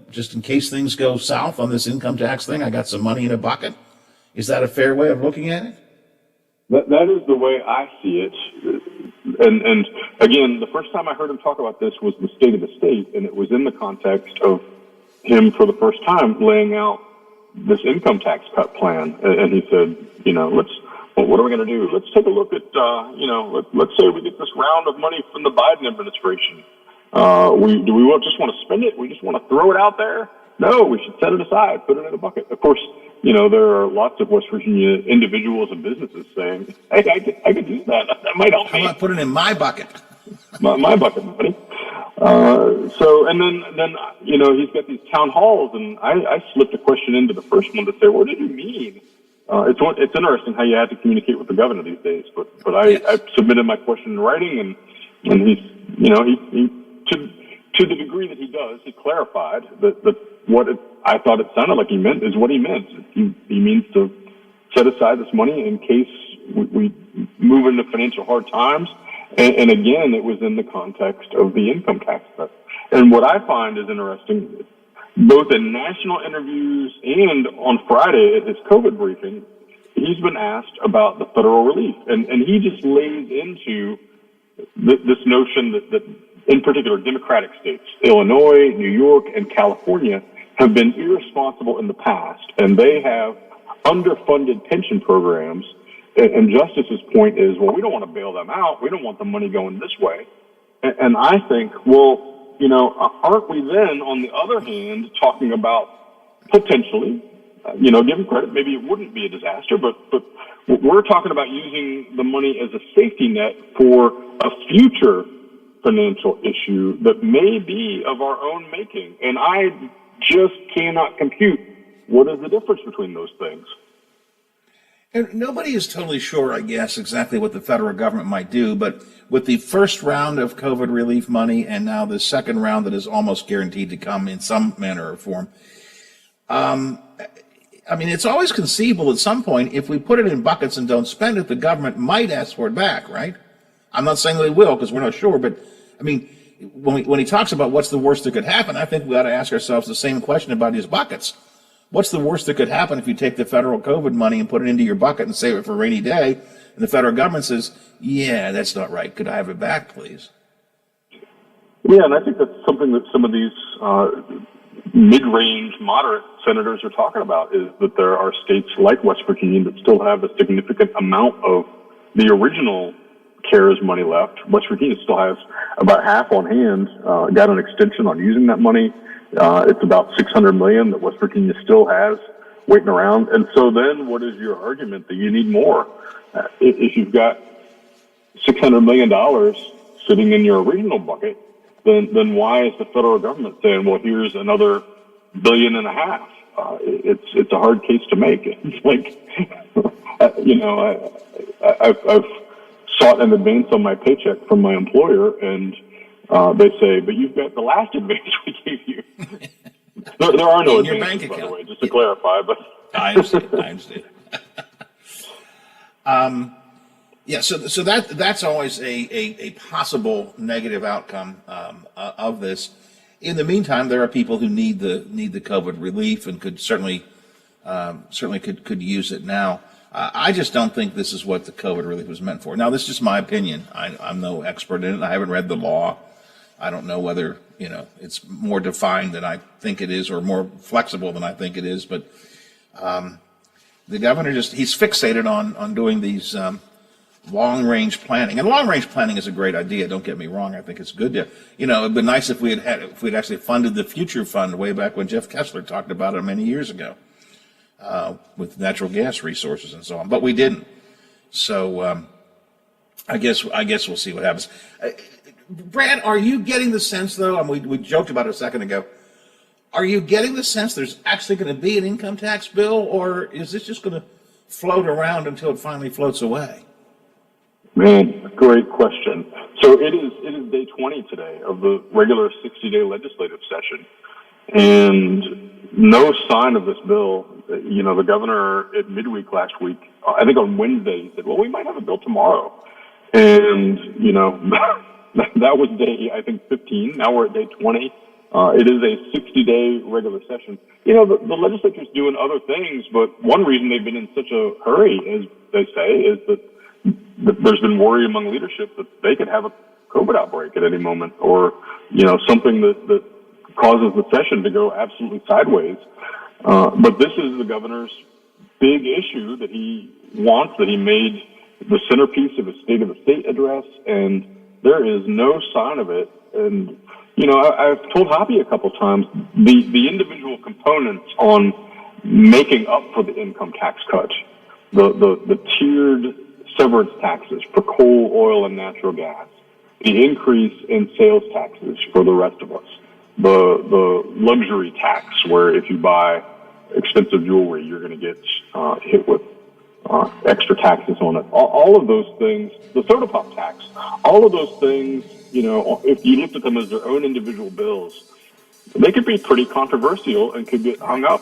just in case things go south on this income tax thing, I got some money in a bucket. Is that a fair way of looking at it?
That is the way I see it. And again, the first time I heard him talk about this was the State of the State, and it was in the context of him for the first time laying out this income tax cut plan. And he said, what are we going to do? Let's take a look at, let's say we get this round of money from the Biden administration. Do we just want to spend it? We just want to throw it out there? No, we should set it aside, put it in a bucket. Of course, there are lots of West Virginia individuals and businesses saying, hey, I could use that. That might help me.
How about put it in my bucket?
my bucket, buddy. And then he's got these town halls, and I slipped a question into the first one to say, what did you mean? It's interesting how you have to communicate with the governor these days, but I submitted my question in writing, and he's, he to the degree that he does, he clarified that what I thought it sounded like he meant is what he meant. He means to set aside this money in case we move into financial hard times. And again, it was in the context of the income tax cut. And what I find is interesting, both in national interviews and on Friday at his COVID briefing, he's been asked about the federal relief. And he just lays into this notion that in particular, Democratic states, Illinois, New York, and California, have been irresponsible in the past, and they have underfunded pension programs. And Justice's point is, well, we don't want to bail them out. We don't want the money going this way. And I think, well, aren't we then, on the other hand, talking about potentially, give him credit, maybe it wouldn't be a disaster, but we're talking about using the money as a safety net for a future financial issue that may be of our own making. And I just cannot compute what is the difference between those things.
And nobody is totally sure, I guess, exactly what the federal government might do, but with the first round of COVID relief money and now the second round that is almost guaranteed to come in some manner or form, it's always conceivable at some point, if we put it in buckets and don't spend it, the government might ask for it back, right? I'm not saying they will because we're not sure, but when he talks about what's the worst that could happen, I think we ought to ask ourselves the same question about his buckets. What's the worst that could happen if you take the federal COVID money and put it into your bucket and save it for a rainy day, and the federal government says, yeah, that's not right. Could I have it back, please?
Yeah, and I think that's something that some of these mid-range moderate senators are talking about, is that there are states like West Virginia that still have a significant amount of the original CARES money left. West Virginia still has about half on hand, got an extension on using that money. It's about $600 million that West Virginia still has waiting around. And so then what is your argument that you need more? If you've got $600 million sitting in your original bucket, then why is the federal government saying, well, here's another $1.5 billion? It's a hard case to make. It's like, I've sought an advance on my paycheck from my employer, and they say, but you've got the last advance we gave you. There are no
in your
advances,
bank
by the
account.
way, just to clarify. But
I understand. Yeah, so that's always a possible negative outcome of this. In the meantime, there are people who need the COVID relief and could certainly could use it now. I just don't think this is what the COVID relief was meant for. Now, this is just my opinion. I'm no expert in it. I haven't read the law. I don't know whether it's more defined than I think it is or more flexible than I think it is. But the governor he's fixated on doing these long-range planning. And long-range planning is a great idea. Don't get me wrong. I think it's good to, it'd been nice if we'd actually funded the Future Fund way back when Jeff Kessler talked about it many years ago with natural gas resources and so on. But we didn't. So I guess we'll see what happens. Brad, are you getting the sense, though, and we joked about it a second ago, are you getting the sense there's actually going to be an income tax bill, or is this just going to float around until it finally floats away?
Man, great question. So it is day 20 today of the regular 60-day legislative session, and no sign of this bill. The governor at midweek last week, I think on Wednesday, said, well, we might have a bill tomorrow. And, that was day, I think, 15. Now we're at day 20. It is a 60-day regular session. The legislature's doing other things, but one reason they've been in such a hurry, as they say, is that there's been worry among leadership that they could have a COVID outbreak at any moment, or something that causes the session to go absolutely sideways. But this is the governor's big issue that he wants, that he made the centerpiece of his State of the State address, and there is no sign of it. And I've told Hoppy a couple times the individual components on making up for the income tax cut, the tiered severance taxes for coal, oil, and natural gas, the increase in sales taxes for the rest of us, the luxury tax where if you buy expensive jewelry, you're going to get hit with extra taxes on it. All of those things, the soda pop tax, all of those things, if you looked at them as their own individual bills, they could be pretty controversial and could get hung up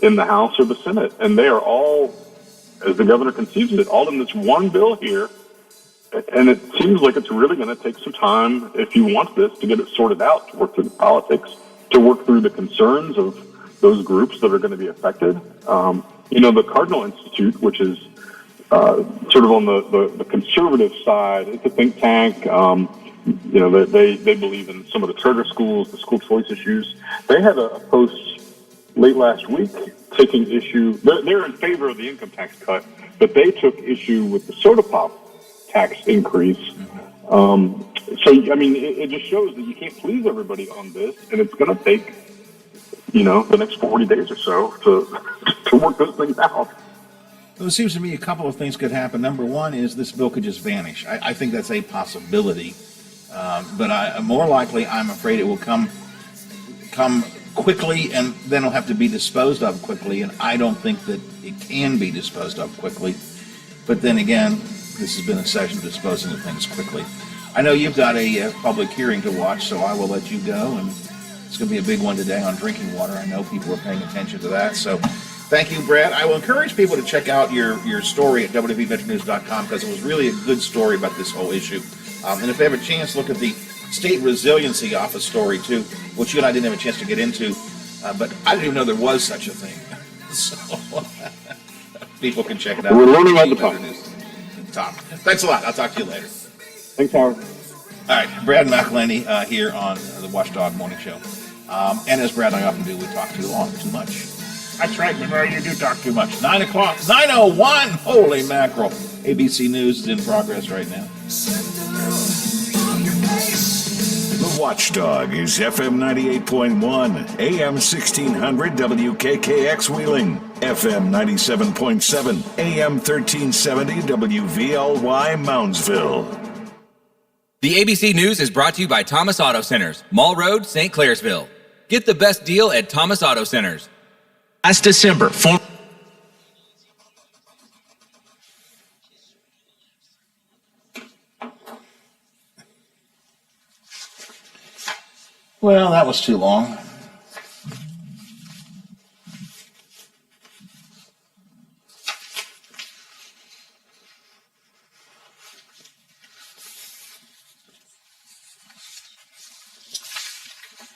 in the House or the Senate. And they are all, as the governor conceives it, all in this one bill here. And it seems like it's really going to take some time, if you want this, to get it sorted out, to work through the politics, to work through the concerns of those groups that are going to be affected. The Cardinal Institute, which is sort of on the conservative side, it's a think tank. They believe in some of the charter schools, the school choice issues. They had a post late last week taking issue. They're in favor of the income tax cut, but they took issue with the soda pop tax increase. It just shows that you can't please everybody on this, and it's going to take the next 40 days or so to work those things out.
Well, it seems to me a couple of things could happen. Number one is this bill could just vanish. I think that's a possibility. But more likely, I'm afraid it will come quickly, and then it'll have to be disposed of quickly, and I don't think that it can be disposed of quickly. But then again, this has been a session disposing of things quickly. I know you've got a public hearing to watch, so I will let you go, and it's going to be a big one today on drinking water. I know people are paying attention to that, so thank you, Brad. I will encourage people to check out your story at www.veterannews.com because it was really a good story about this whole issue. And if they have a chance, look at the State Resiliency Office story, too, which you and I didn't have a chance to get into, but I didn't even know there was such a thing. So people can check it out.
We're learning all the time.
Tom, thanks a lot. I'll talk to you later.
Thanks, Howard.
All right, Brad McElhenney here on the Watchdog Morning Show. And as Brad and I often do, we talk too long, too much. That's right, Monroe, you do talk too much. 9 o'clock, 9:01, holy mackerel. ABC News is in progress right now.
The Watchdog is FM 98.1, AM 1600 WKKX Wheeling, FM 97.7, AM 1370 WVLY Moundsville.
The ABC News is brought to you by Thomas Auto Centers, Mall Road, St. Clairsville. Get the best deal at Thomas Auto Centers.
Last December,
Well, that was too long.